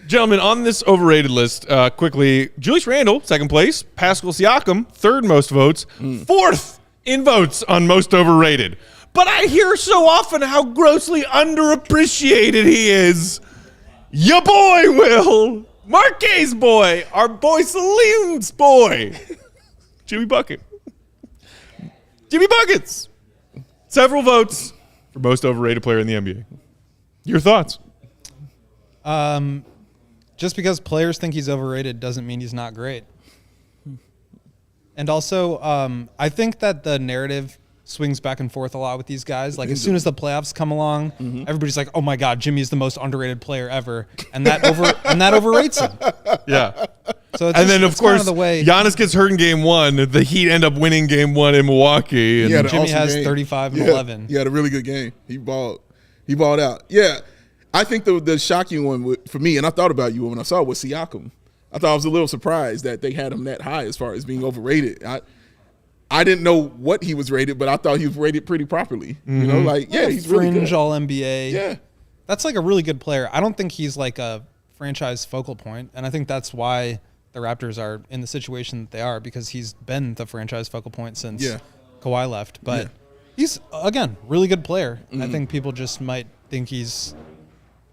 Gentlemen, on this overrated list, quickly, Julius Randle, second place. Pascal Siakam, third most votes. Fourth in votes on most overrated. But I hear so often how grossly underappreciated he is. Your boy, Will. Marquez boy. Our boy Salim's boy. Jimmy Bucket. Jimmy Buckets. Several votes for most overrated player in the NBA. Your thoughts? Just because players think he's overrated doesn't mean he's not great. And also, I think that the narrative swings back and forth a lot with these guys. Like, as soon as the playoffs come along, everybody's like, oh my God, Jimmy's the most underrated player ever. And that overrates him. Yeah. So it's and then, of course, the way Giannis gets hurt in game one. The Heat end up winning game one in Milwaukee. And Yeah, Jimmy has game. 35 and 11. He had a really good game. He balled out. Yeah, I think the shocking one for me, and I thought about you when I saw it, was Siakam. I thought I was a little surprised that they had him that high as far as being overrated. I didn't know what he was rated, but I thought he was rated pretty properly. You know, like, yeah, he's really fringe good. all NBA. Yeah. That's like a really good player. I don't think he's like a franchise focal point, and I think that's why the Raptors are in the situation that they are, because he's been the franchise focal point since Kawhi left. But he's, again, really good player. I think people just might think he's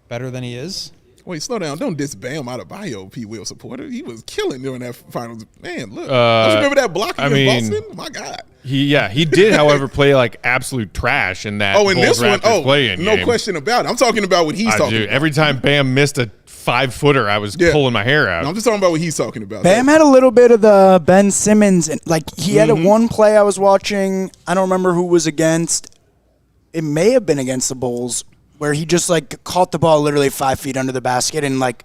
better than he is. Wait, slow down. Don't diss Bam out of bio, P. Will supporter. He was killing during that finals. Man, look. Don't you remember that block against Boston? My God. He did, however, play like absolute trash in that in this one, play-in no game. question about it. I'm talking about what he's talking Dude, about. every time Bam missed a 5-footer, I was pulling my hair out. No, I'm just talking about what he's talking about. Bam had a little bit of the Ben Simmons. Like, he had a one play I was watching. I don't remember who it was against. It may have been against the Bulls, where he just, like, caught the ball literally 5 feet under the basket and, like,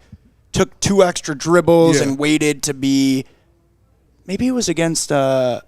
took 2 extra dribbles and waited to be – maybe it was against the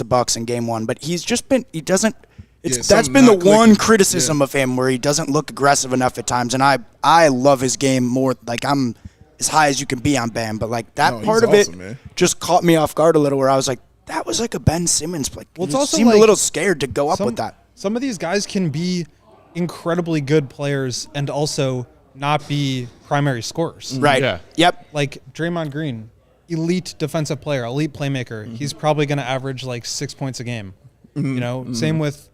Bucks in game 1. But he's just been – he doesn't – that's been the one criticism of him, where he doesn't look aggressive enough at times. And I love his game more. Like, I'm as high as you can be on Bam. But, like, that part of it just caught me off guard a little, where I was like, that was like a Ben Simmons play. Well, it's he also seemed like a little scared to go up with that. Some of these guys can be incredibly good players and also not be primary scorers. Right. Yeah. Yep. Like Draymond Green, elite defensive player, elite playmaker. He's probably going to average like 6 points a game. You know, same with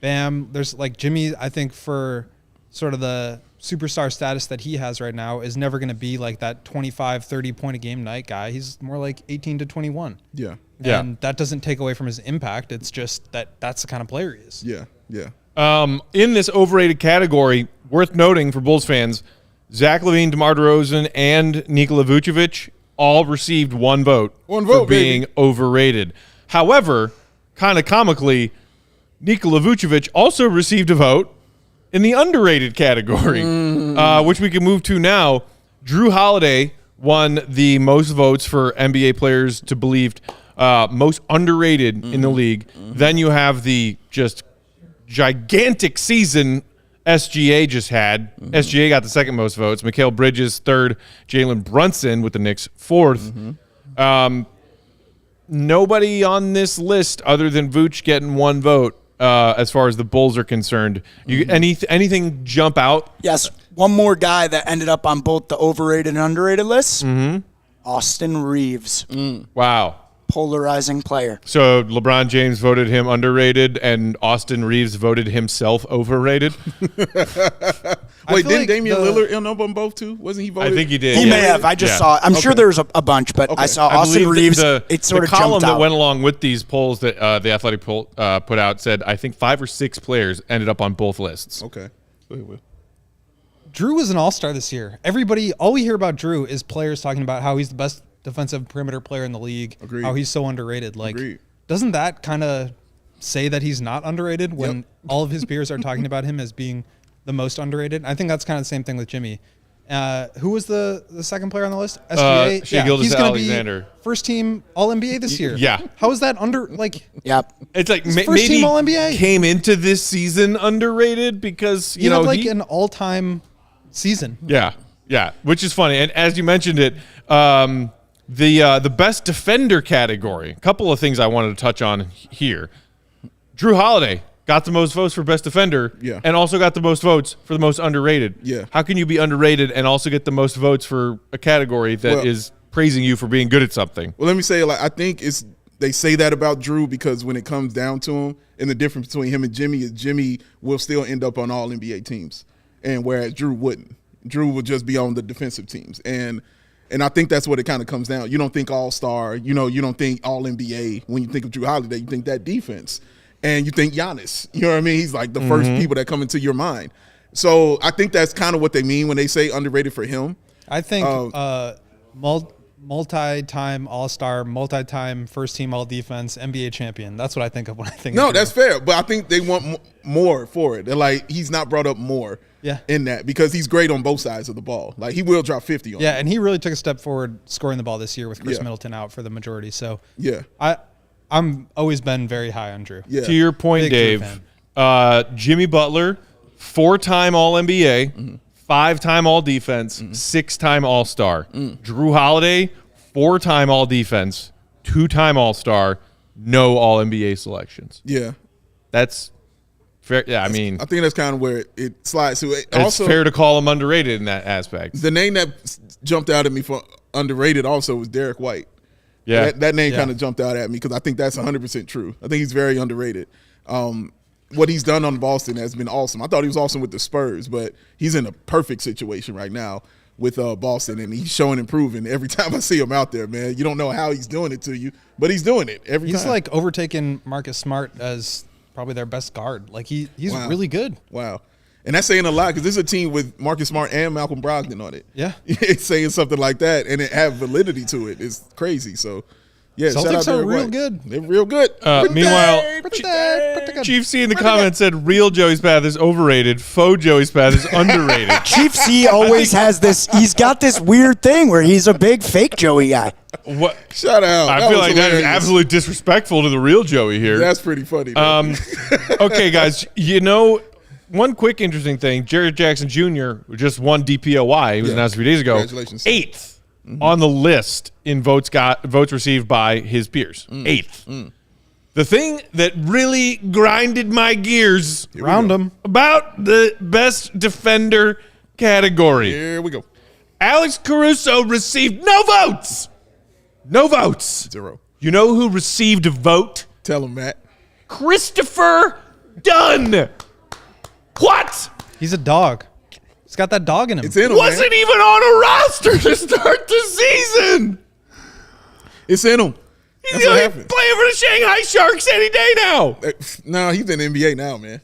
Bam. There's like Jimmy, I think, for sort of the superstar status that he has right now, is never going to be like that 25, 30 point a game night guy. He's more like 18 to 21. Yeah. And that doesn't take away from his impact. It's just that's the kind of player he is. Yeah. In this overrated category, worth noting for Bulls fans, Zach LaVine, DeMar DeRozan, and Nikola Vucevic all received one vote for being overrated. However, kind of comically, Nikola Vucevic also received a vote in the underrated category, which we can move to now. Drew Holiday won the most votes for NBA players to believed most underrated in the league. Then you have the just gigantic season SGA just had. SGA got the second most votes. Mikal Bridges third. Jalen Brunson with the Knicks fourth. Nobody on this list other than Vooch getting one vote as far as the Bulls are concerned. Anything jump out? Yes, one more guy that ended up on both the overrated and underrated lists. Austin Reeves. Wow. Polarizing player. So LeBron James voted him underrated, and Austin Reeves voted himself overrated. Wait, didn't Damian Lillard end up on both too? Wasn't he voted? I think he did. He may have. I just saw it. I'm sure there's a bunch, but I saw Austin Reeves. It sort of the column jumped out. that went along with these polls that the Athletic poll put out said, I think 5 or 6 players ended up on both lists. Okay. Go ahead, Will. Drew was an all-star this year. All we hear about Drew is players talking about how he's the best defensive perimeter player in the league, Agreed. how he's so underrated. Like, Agreed. doesn't that kind of say that he's not underrated when all of his peers are talking about him as being the most underrated? I think that's kind of the same thing with Jimmy. Who was the second player on the list? SGA? Shai Gilgeous he's going to Alexander. be first team All-NBA this year. Yeah. How is that under, like... Yep. It's like first maybe team All-NBA. came into this season underrated because, He had like an all-time season. Yeah, which is funny. And as you mentioned it, the best defender category, a couple of things I wanted to touch on here. Drew Holiday got the most votes for best defender and also got the most votes for the most underrated. Yeah. How can you be underrated and also get the most votes for a category that is praising you for being good at something? Well, let me say, I think they say that about Drew because when it comes down to him, and the difference between him and Jimmy is Jimmy will still end up on all NBA teams, and whereas Drew wouldn't. Drew would just be on the defensive teams, and I think that's what it kind of comes down. You don't think All-Star, you don't think All-NBA. When you think of Drew Holiday, you think that defense. And you think Giannis. You know what I mean? He's like the first people that come into your mind. So I think that's kind of what they mean when they say underrated for him. I think multi-time All-Star, multi-time first-team All-Defense, NBA champion. That's what I think of when I think of No, Drew. that's fair. But I think they want more for it. They're like, he's not brought up more in that because he's great on both sides of the ball. Like, he will drop 50 on you. and he really took a step forward scoring the ball this year with Chris Middleton out for the majority. So I'm always been very high on Drew. Yeah. To your point, Big Drew Dave, Jimmy Butler, 4-time All-NBA, 5-time All-Defense, 6-time All-Star. Drew Holiday, 4-time All-Defense, 2-time All-Star, no All-NBA selections. Yeah. That's fair. Yeah, I mean, I think that's kind of where it slides to. it's Also, fair to call him underrated in that aspect. the name that jumped out at me for underrated also was Derek White. Yeah. That name kind of jumped out at me because I think that's 100% true. I think he's very underrated. What he's done on Boston has been awesome. I thought he was awesome with the Spurs, but he's in a perfect situation right now with Boston, and he's showing improving every time I see him out there, man. You don't know how he's doing it to you, but he's doing it every time. He's like overtaken Marcus Smart as probably their best guard. Like he's really good. Wow. And that's saying a lot because this is a team with Marcus Smart and Malcolm Brogdon on it. Yeah. It's saying something like that, and it have validity to it. It's crazy. So, yeah, shout out Celtics Derek are real White. good. They're real good. Meanwhile, Chief Chief C in the comments said real Joey Spath is overrated. Faux Joey Spath is underrated. Chief C always has this. He's got this weird thing where he's a big fake Joey guy. What? Shout out. I feel like that is absolutely disrespectful to the real Joey here. That's pretty funny. Though. Okay, guys, one quick interesting thing. Jared Jackson Jr. just won DPOY. He was announced a few days ago. Congratulations. 8th on the list in votes received by his peers. 8th. The thing that really grinded my gears Round him. about the best defender category. Here we go. Alex Caruso received no votes. No votes. 0. You know who received a vote? Tell him, Matt. Christopher Dunn. What? He's a dog. He's got that dog in him. It's in him, Wasn't man. even on a roster to start the season. It's in him. He's That's what going to happened. play for the Shanghai Sharks any day now. No, he's in the NBA now, man.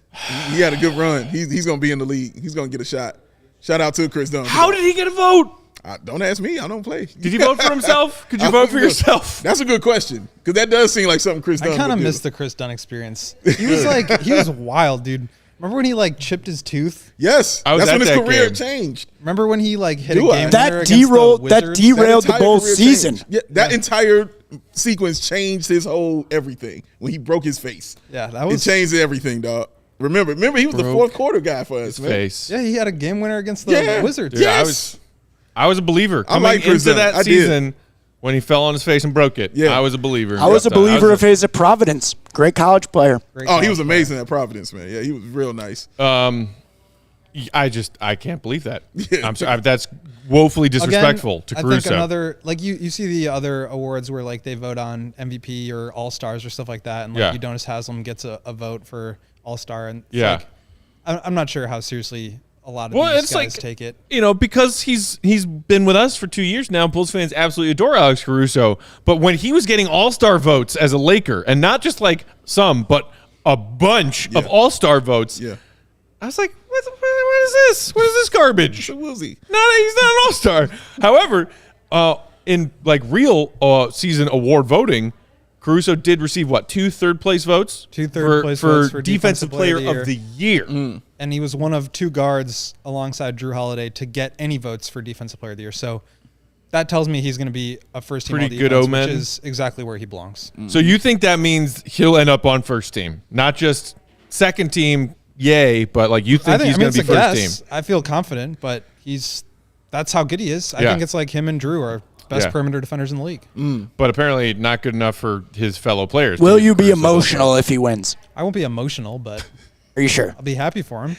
He had a good run. He's going to be in the league. He's going to get a shot. Shout out to Chris Dunn. How did he get a vote? Don't ask me. I don't play. Did he vote for himself? Could you vote for yourself? That's a good question because that does seem like something Chris Dunn I kind of would do. missed the Chris Dunn experience. He was wild, dude. Remember when he chipped his tooth? Yes, I was that's at when his that career game. changed. Remember when he hit a Do I? game winner That against the derailed Wizards? the That Bulls entire career season. changed. Yeah, that entire sequence changed his whole everything when he broke his face. Yeah, that was. It changed everything, dog. Remember, he was the fourth quarter guy for us, man. Face. Yeah, he had a game winner against the Wizards. Dude, Yes. I was a believer I coming like Chris into Dunn. that I did. season. When he fell on his face and broke it, Yeah. I was a believer. I was a believer of his at Providence. Great college player. He was amazing at Providence, man. Yeah, he was real nice. I can't believe that. Yeah. I'm sorry. That's woefully disrespectful to Caruso. I think another, like you see the other awards where like they vote on MVP or All-Stars or stuff like that, and like Udonis Haslem gets a vote for All-Star, and it's like, I'm not sure how seriously a lot of these guys take it. You know, because he's been with us for 2 years now. Bulls fans absolutely adore Alex Caruso. But when he was getting All-Star votes as a Laker, and not just like some, but a bunch of All-Star votes, I was like, what is this? What is this garbage? So was he? He's not an All-Star. However, in like real season award voting, Caruso did receive what, 2 third-place votes? 2 third-place votes for defensive player of the year. And he was one of 2 guards alongside Drew Holiday to get any votes for defensive player of the year. So that tells me he's going to be a first-team Pretty all-defense, good omen. which is exactly where he belongs. So you think that means he'll end up on first team, not just second team? Yay! But like you think he's going to be first team? I feel confident, but that's how good he is. I think it's like him and Drew are best perimeter defenders in the league. But apparently not good enough for his fellow players. Will you be emotional if he wins? I won't be emotional, but are you sure? I'll be happy for him.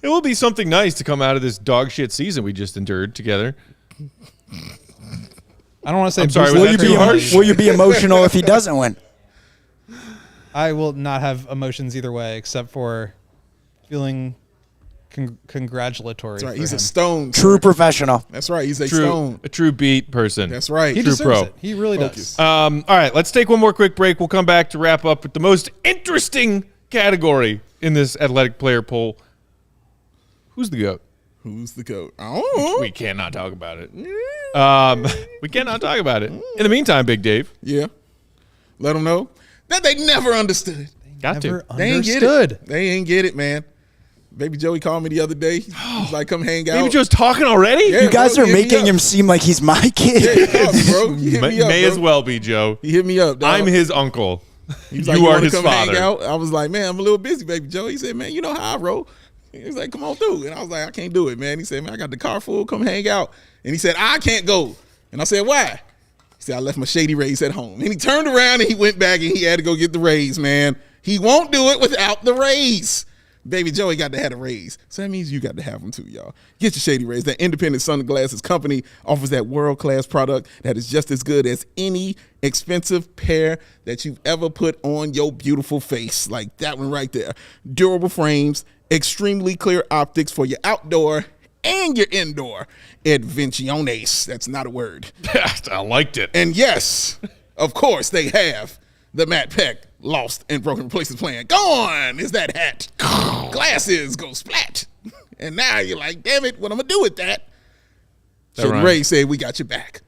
It will be something nice to come out of this dog shit season we just endured together. I don't want to say. I'm sorry, will you be emotional if he doesn't win? I will not have emotions either way, except for feeling congratulatory. That's right. For He's him. a stone. True professional. That's right. He's a stone. A true beat person. That's right. He True deserves pro. it. He really does. All right, let's take one more quick break. We'll come back to wrap up with the most interesting category in this athletic player poll. Who's the GOAT? Who's the GOAT? Oh. We cannot talk about it. We cannot talk about it. In the meantime, Big Dave. Yeah. Let them know that they never understood. Got to. They ain't get it. They ain't get it, man. Baby Joey called me the other day. He's like, come hang out. Baby Joe's talking already? Yeah, You guys bro, are making him seem like he's my kid. Yeah, he is, bro. He hit me up, May bro. as well be, Joe. He hit me up, dog. I'm his uncle. He's like, you are wanna his come father. Hang out? I was like, man, I'm a little busy, Baby Joe. He said, man, you know how I roll. He was like, come on through. And I was like, I can't do it, man. He said, man, I got the car full. Come hang out. And he said, I can't go. And I said, why? He said, I left my Shady Rays at home. And he turned around and he went back and he had to go get the Rays, man. He won't do it without the Rays. Baby Joey got to have a raise. So that means you got to have them too, y'all. Get your Shady Rays. That independent sunglasses company offers that world-class product that is just as good as any expensive pair that you've ever put on your beautiful face. Like that one right there. Durable frames, extremely clear optics for your outdoor and your indoor adventiones. That's not a word. I liked it. And yes, of course, they have the Matt Peck Lost and Broken Replacements plan. Gone is that hat. Glasses go splat. And now you're like, damn it, what I'm going to do with that? Shady Ray said, we got your back.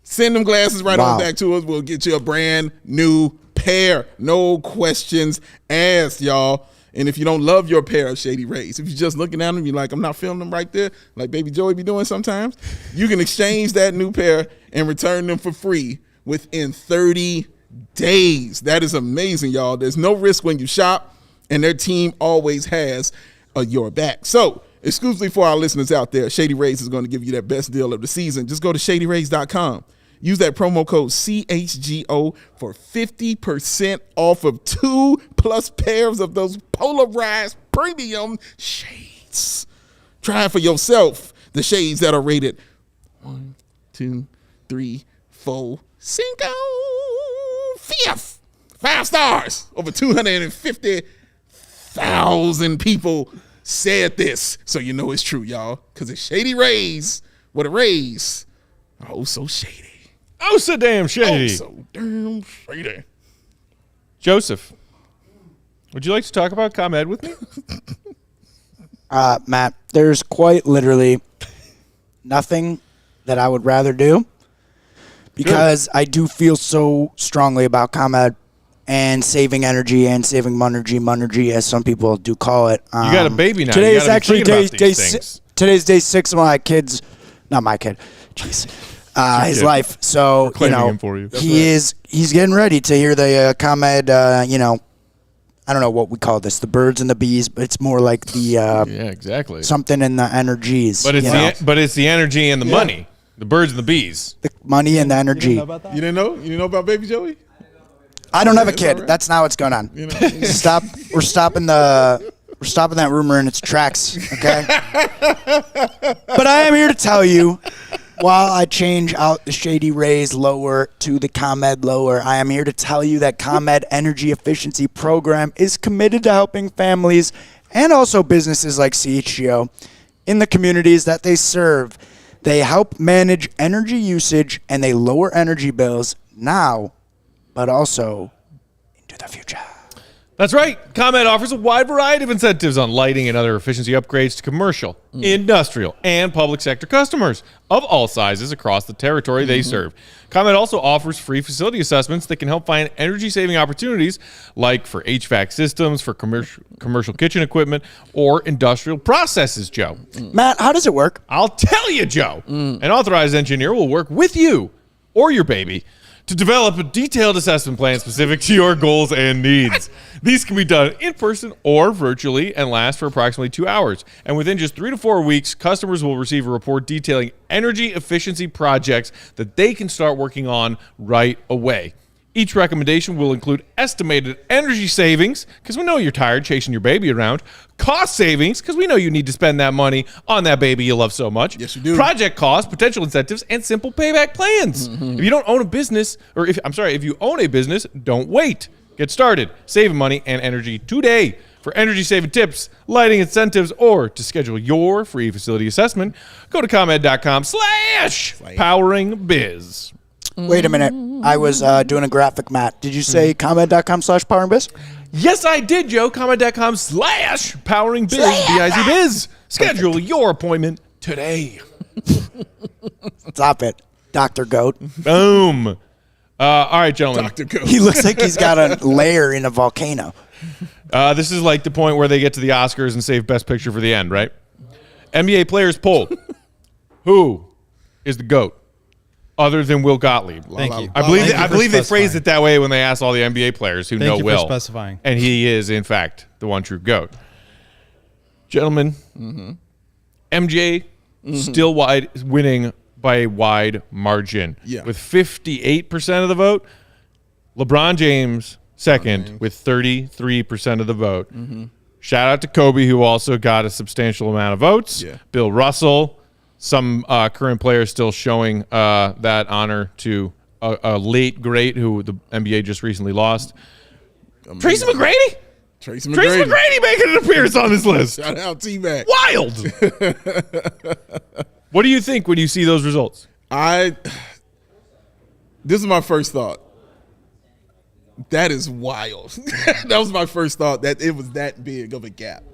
Send them glasses right on back to us. We'll get you a brand new pair. No questions asked, y'all. And if you don't love your pair of Shady Rays, if you're just looking at them, you're like, I'm not feeling them right there, like Baby Joey be doing sometimes, you can exchange that new pair and return them for free within 30 days. That is amazing, y'all. There's no risk when you shop, and their team always has your back. So, exclusively for our listeners out there, Shady Rays is going to give you that best deal of the season. Just go to shadyrays.com. Use that promo code CHGO for 50% off of 2+ pairs of those polarized premium shades. Try it for yourself. The shades that are rated 1, 2, 3, 4, 5. 5 stars. Over 250,000 people said this. So you know it's true, y'all. Because it's Shady Rays with a raise. Oh, so shady. Oh, so damn shady. Oh, so damn shady. Joseph, would you like to talk about ComEd with me? Matt, there's quite literally nothing that I would rather do because I do feel so strongly about ComEd and saving energy and saving monergy, as some people do call it. You got a baby now. Today You is gotta be actually thinking about these things. Today's day 6 of my kids. Not my kid. Jeez. His kid. life. So, Claiming him for you. he's getting ready to hear the ComEd, I don't know what we call this, the birds and the bees, but it's more like the Yeah, exactly. something in the energies. But it's it's the energy and the money. The birds and the bees. The money and the energy. You know about that? You didn't know? You didn't know about Baby Joey? I don't have a It's kid. all right. That's not what's going on. You know? Stop. We're stopping that rumor in its tracks. Okay. But I am here to tell you, while I change out the Shady Rays lower to the ComEd lower, I am here to tell you that ComEd Energy Efficiency Program is committed to helping families and also businesses like CHGO in the communities that they serve. They help manage energy usage and they lower energy bills now, but also into the future. That's right. ComEd offers a wide variety of incentives on lighting and other efficiency upgrades to commercial, industrial, and public sector customers of all sizes across the territory they serve. ComEd also offers free facility assessments that can help find energy-saving opportunities like for HVAC systems, for commercial kitchen equipment, or industrial processes, Joe. Matt, how does it work? I'll tell you, Joe. An authorized engineer will work with you or your baby to develop a detailed assessment plan specific to your goals and needs. These can be done in person or virtually and last for approximately 2 hours. And within just 3 to 4 weeks, customers will receive a report detailing energy efficiency projects that they can start working on right away. Each recommendation will include estimated energy savings, because we know you're tired chasing your baby around, cost savings, because we know you need to spend that money on that baby you love so much. Yes, you do. Project costs, potential incentives, and simple payback plans. If you don't own a business, or if you own a business, don't wait. Get started saving money and energy today. For energy saving tips, lighting incentives, or to schedule your free facility assessment, go to ComEd.com/poweringbiz. Wait a minute. I was doing a graphic, Matt. Did you say ComEd.com/powerandbiz? Yes, I did, Joe. ComEd.com/poweringbiz, B-I-Z-biz. Schedule your appointment today. Stop it, Dr. Goat. Boom. All right, gentlemen. Dr. Coach. He looks like he's got a lair in a volcano. This is like the point where they get to the Oscars and save Best Picture for the end, right? NBA players poll. Who is the GOAT other than Will Gottlieb? Thank you. I believe Thank you for they phrased specifying. it that way when they asked all the NBA players who know Thank you Will. for specifying. And he is, in fact, the one true GOAT. Gentlemen, MJ still winning by a wide margin. Yeah. With 58% of the vote. LeBron James second with 33% of the vote. Shout out to Kobe, who also got a substantial amount of votes. Yeah. Bill Russell. Some current players still showing that honor to a late great who the NBA just recently lost. Tracy McGrady? Tracy Tracy McGrady. McGrady making an appearance on this list. Shout out T-Mac. Wild. What do you think when you see those results? This is my first thought. That is wild. That was my first thought, that it was that big of a gap.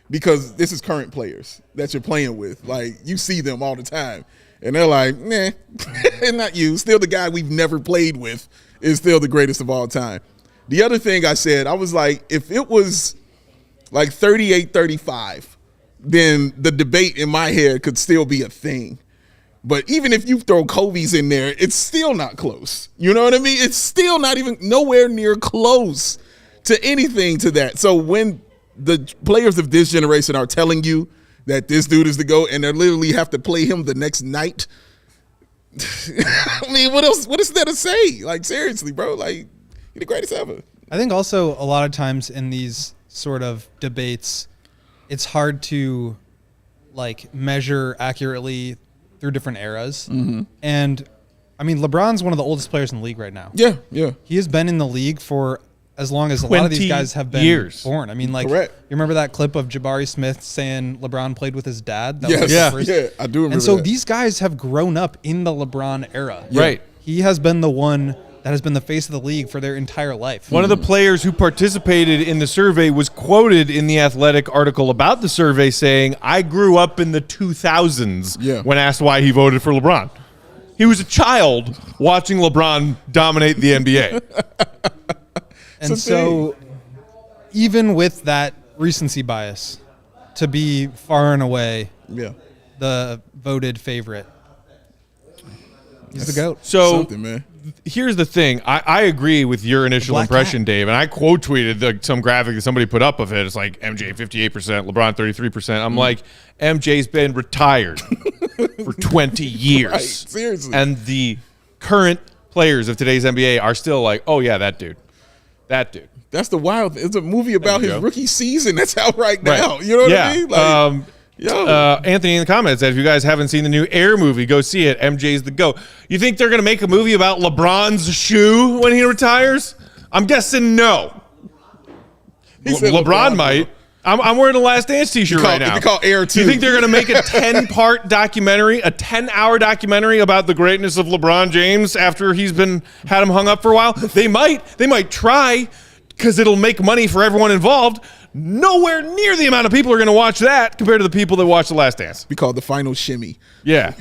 Because this is current players that you're playing with. Like, you see them all the time. And they're like, nah, not you. Still the guy we've never played with is still the greatest of all time. The other thing I said, I was like, if it was like 38-35, then the debate in my head could still be a thing. But even if you throw Kobe's in there, it's still not close. You know what I mean? It's still not even nowhere near close to anything to that. So when the players of this generation are telling you that this dude is the GOAT and they literally have to play him the next night, I mean, what else? What is there to say? Like, seriously, bro. Like, you're the greatest ever. I think also a lot of times in these sort of debates, it's hard to like measure accurately through different eras. And I mean, LeBron's one of the oldest players in the league right now. Yeah, yeah. He has been in the league for as long as a lot of these 20 guys have been years. born. I mean, like, Correct. you remember that clip of Jabari Smith saying LeBron played with his dad? That Yes, was Yeah. the first. yeah, I do remember And so that. these guys have grown up in the LeBron era. Right. He has been the one that has been the face of the league for their entire life. One of the players who participated in the survey was quoted in the Athletic article about the survey saying, I grew up in the 2000s Yeah. when asked why he voted for LeBron. He was a child watching LeBron dominate the NBA. And It's a so even with that recency bias, to be far and away Yeah. the voted favorite, he's the GOAT. So Something, man. here's the thing. I agree with your initial impression, Dave, and I quote tweeted some graphic that somebody put up of it. It's like MJ 58%, LeBron 33%. I'm like, MJ's been retired for 20 years. Right, seriously. And the current players of today's NBA are still like, oh, yeah, that dude. That's the wild thing. It's a movie about his rookie season that's out right now. Right. You know what I mean? Like, Anthony in the comments said, if you guys haven't seen the new Air movie, go see it. MJ's the GOAT. You think they're going to make a movie about LeBron's shoe when he retires? I'm guessing no. LeBron might. I'm wearing a Last Dance t-shirt right now. It's called Air 2. You think they're going to make a 10-part documentary, a 10-hour documentary about the greatness of LeBron James after he's had him hung up for a while? They might try because it'll make money for everyone involved. Nowhere near the amount of people are going to watch that compared to the people that watch The Last Dance. Be called The Final Shimmy. Yeah.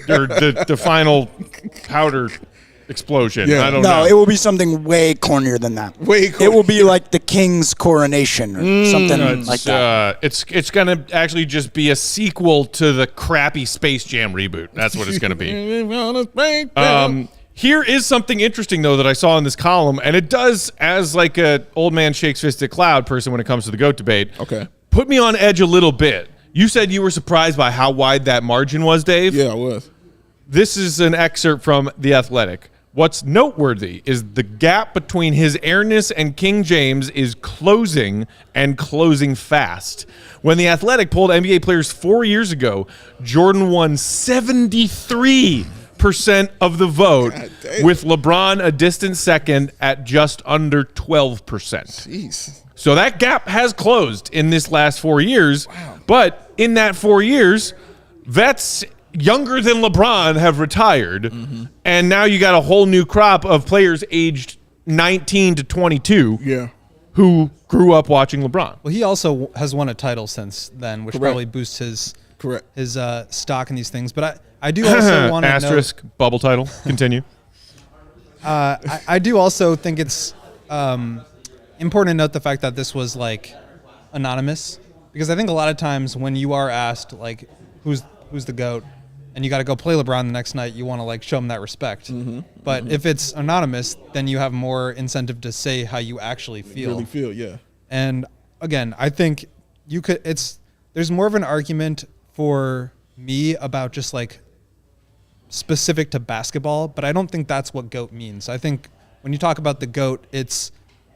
Or the final powder explosion. Yeah. I don't know. No, it will be something way cornier than that. Way cornier. It will be like the king's coronation or something like that. It's going to actually just be a sequel to the crappy Space Jam reboot. That's what it's going to be. Here is something interesting, though, that I saw in this column, and it does, as like a old man shakes fist at cloud person when it comes to the GOAT debate, put me on edge a little bit. You said you were surprised by how wide that margin was, Dave? Yeah, I was. This is an excerpt from The Athletic. What's noteworthy is the gap between his airness and King James is closing and closing fast. When The Athletic polled NBA players 4 years ago, Jordan won 73% of the vote, with LeBron a distant second at just under 12%. Jeez. So that gap has closed in this last 4 years. Wow. But in that 4 years, vets younger than LeBron have retired, and now you got a whole new crop of players aged 19 to 22 who grew up watching LeBron. Well, he also has won a title since then, which probably boosts his stock in these things. But I do also want to asterisk note, bubble title. Continue. I do also think it's important to note the fact that this was like anonymous, because I think a lot of times when you are asked like who's the GOAT, and you got to go play LeBron the next night, you want to like show him that respect. But if it's anonymous, then you have more incentive to say how you actually feel. Really feel, yeah. And again, I think there's more of an argument for me about just like specific to basketball, but I don't think that's what GOAT means. I think when you talk about the GOAT, it's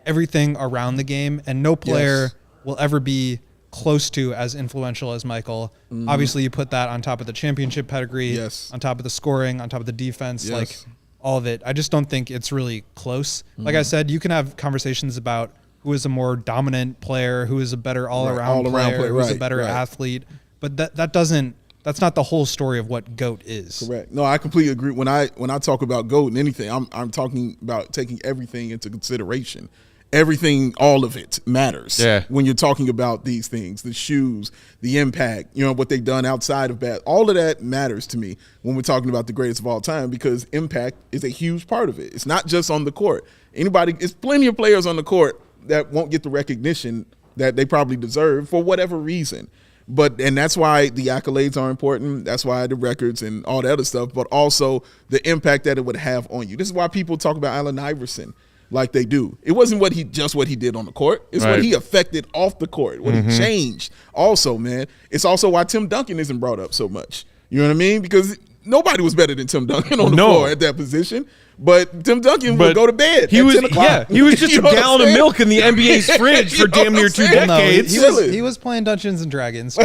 everything around the game, and no player will ever be close to as influential as Michael. Obviously, you put that on top of the championship pedigree, on top of the scoring, on top of the defense, like all of it. I just don't think it's really close. Like I said, you can have conversations about who is a more dominant player, who is a better all-around player, who's a better athlete, but that's not the whole story of what GOAT is. Correct. No, I completely agree. When I talk about GOAT and anything, I'm talking about taking everything into consideration. Everything, all of it matters. Yeah. When you're talking about these things, the shoes, the impact, what they've done outside of that, all of that matters to me when we're talking about the greatest of all time, because impact is a huge part of it. It's not just on the court. It's plenty of players on the court that won't get the recognition that they probably deserve for whatever reason. And that's why the accolades are important. That's why the records and all the other stuff, but also the impact that it would have on you. This is why people talk about Allen Iverson like they do. It wasn't what he did on the court. It's what he affected off the court, what he changed. Also, man, it's also why Tim Duncan isn't brought up so much. You know what I mean? Because nobody was better than Tim Duncan on the floor at that position. But Tim Duncan would go to bed. He was just a gallon of milk in the NBA's fridge for damn near 2 decades. He was playing Dungeons and Dragons.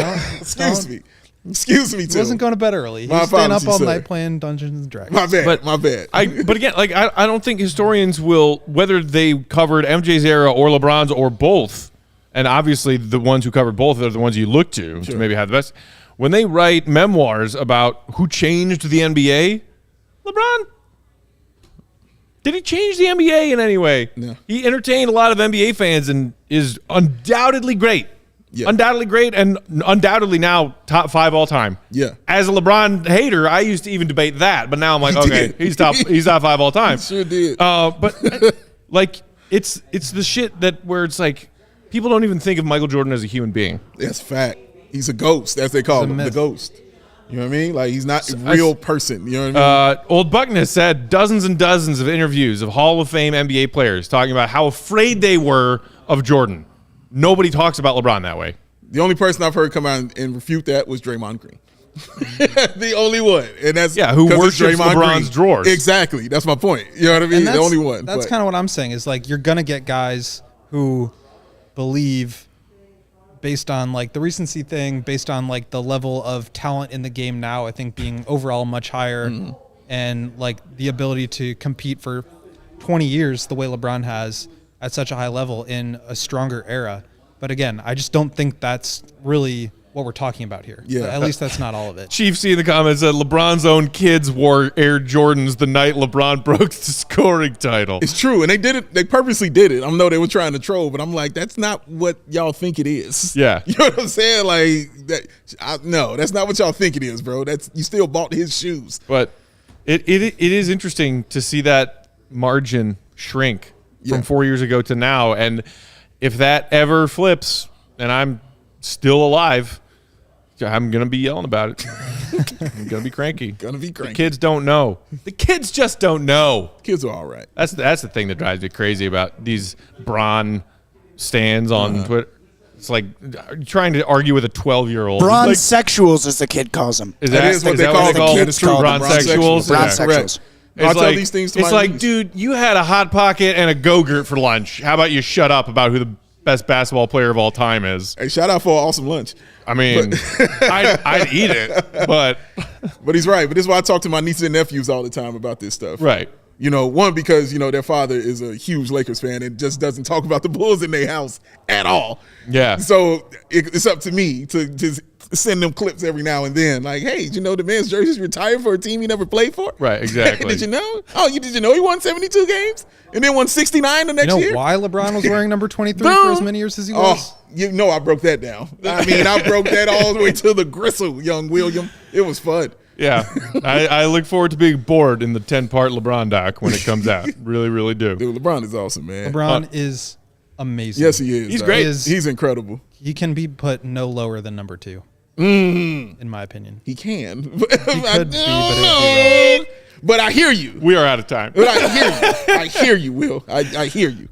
Excuse me, He wasn't going to bed early. He was staying up all night playing Dungeons and Dragons. My bad. But again, like I don't think historians will, whether they covered MJ's era or LeBron's or both, and obviously the ones who covered both are the ones you look to maybe have the best. When they write memoirs about who changed the NBA, LeBron, did he change the NBA in any way? No. He entertained a lot of NBA fans and is undoubtedly great. Yeah. Undoubtedly great, and undoubtedly now top 5 all time. Yeah. As a LeBron hater, I used to even debate that, but now I'm like, okay, he's top 5 all time. He sure did. But like it's the shit that where it's like people don't even think of Michael Jordan as a human being. That's fact. He's a ghost, as they call him, the ghost. You know what I mean? Like, he's not a real person. You know what I mean? Old Buckness had dozens and dozens of interviews of Hall of Fame NBA players talking about how afraid they were of Jordan. Nobody talks about LeBron that way. The only person I've heard come out and refute that was Draymond Green. The only one. And that's who worships LeBron's drawers. Exactly. That's my point. You know what I mean? The only one. That's kind of what I'm saying is, like, you're going to get guys who believe based on, like, the recency thing, based on, like, the level of talent in the game now, I think being overall much higher and, like, the ability to compete for 20 years the way LeBron has at such a high level in a stronger era. But again, I just don't think that's really what we're talking about here. Yeah. At least that's not all of it. Chief C in the comments said LeBron's own kids wore Air Jordans the night LeBron broke the scoring title. It's true, and they did it. They purposely did it. I know they were trying to troll, but I'm like, that's not what y'all think it is. Yeah, you know what I'm saying? Like, no, that's not what y'all think it is, bro. That's, you still bought his shoes. But it is interesting to see that margin shrink from 4 years ago to now, and if that ever flips, and I'm still alive, I'm going to be yelling about it. I'm going to be cranky. The kids don't know. The kids just don't know. Kids are all right. That's the thing that drives me crazy about these Bron stands on Twitter. It's like trying to argue with a 12-year-old. Bron-sexuals, as the kid calls them. That is what they call them. That is true. Bron-sexuals? Bron-sexuals. I'll tell these things to my It's like, niece. dude, you had a Hot Pocket and a Go-Gurt for lunch. How about you shut up about who the best basketball player of all time is? Hey, shout out for an awesome lunch. I mean, I'd eat it, but he's right. But this is why I talk to my nieces and nephews all the time about this stuff. Right. You know, one, because, you know, their father is a huge Lakers fan and just doesn't talk about the Bulls in their house at all. Yeah. So it's up to me to send them clips every now and then. Like, hey, did you know the man's jersey's retired for a team he never played for? Right, exactly. Did you know? Oh, did you know he won 72 games and then won 69 the next year? You know why LeBron was wearing number 23 for as many years as he was? Oh, you know I broke that down. I mean, I broke that all the way to the gristle, young William. It was fun. Yeah. I look forward to being bored in the 10-part LeBron doc when it comes out. Really, really do. Dude, LeBron is awesome, man. LeBron is amazing. Yes, he is. He's dog. great. He's incredible. He can be put no lower than number 2, in my opinion. He can. He could be, but it'd be wrong. But I hear you. We are out of time. But I hear you. I hear you, Will. I hear you.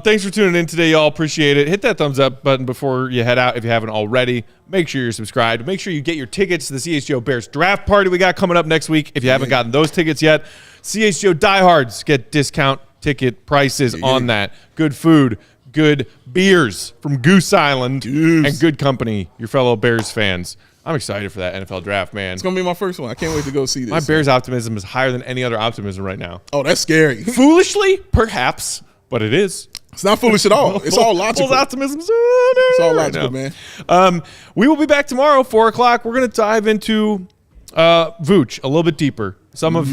Thanks for tuning in today, y'all. Appreciate it. Hit that thumbs up button before you head out if you haven't already. Make sure you're subscribed. Make sure you get your tickets to the CHGO Bears draft party we got coming up next week. If you haven't gotten those tickets yet, CHGO diehards get discount ticket prices on that. Good food, good beers from Goose Island, and good company, your fellow Bears fans. I'm excited for that NFL draft, man. It's going to be my first one. I can't wait to go see this. My Bears optimism is higher than any other optimism right now. Oh, that's scary. Foolishly, perhaps, but it is. It's not foolish at all. It's all logical. Bulls optimism. It's all logical, man. We will be back tomorrow, 4 o'clock. We're going to dive into Vooch a little bit deeper. Some of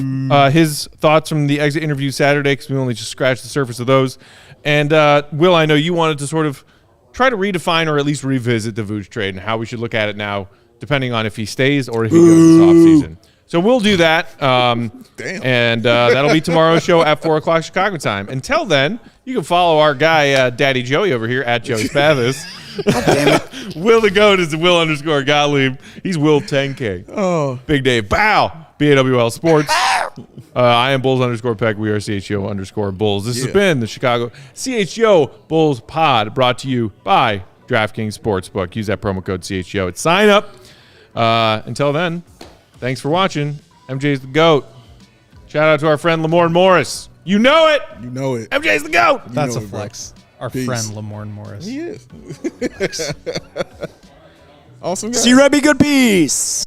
his thoughts from the exit interview Saturday, because we only just scratched the surface of those. And, Will, I know you wanted to sort of try to redefine or at least revisit the Vooch trade and how we should look at it now, depending on if he stays or if he goes this offseason. So we'll do that. And that'll be tomorrow's show at 4 o'clock Chicago time. Until then, you can follow our guy, Daddy Joey over here, at Joey Spathis. Will the Goat is Will_Gottlieb. He's Will 10K. Oh. Big Dave. Bow. BAWL Sports. I am Bulls_Peck. We are CHGO_Bulls. This has been the Chicago CHGO Bulls Pod, brought to you by DraftKings Sportsbook. Use that promo code CHGO at sign up. Until then, thanks for watching. MJ's the GOAT. Shout out to our friend Lamorne Morris. You know it. You know it. MJ's the GOAT. That's know a it, bro. flex. Our Peace. friend Lamorne Morris. He is. Awesome guy. See, Rebby, good peace.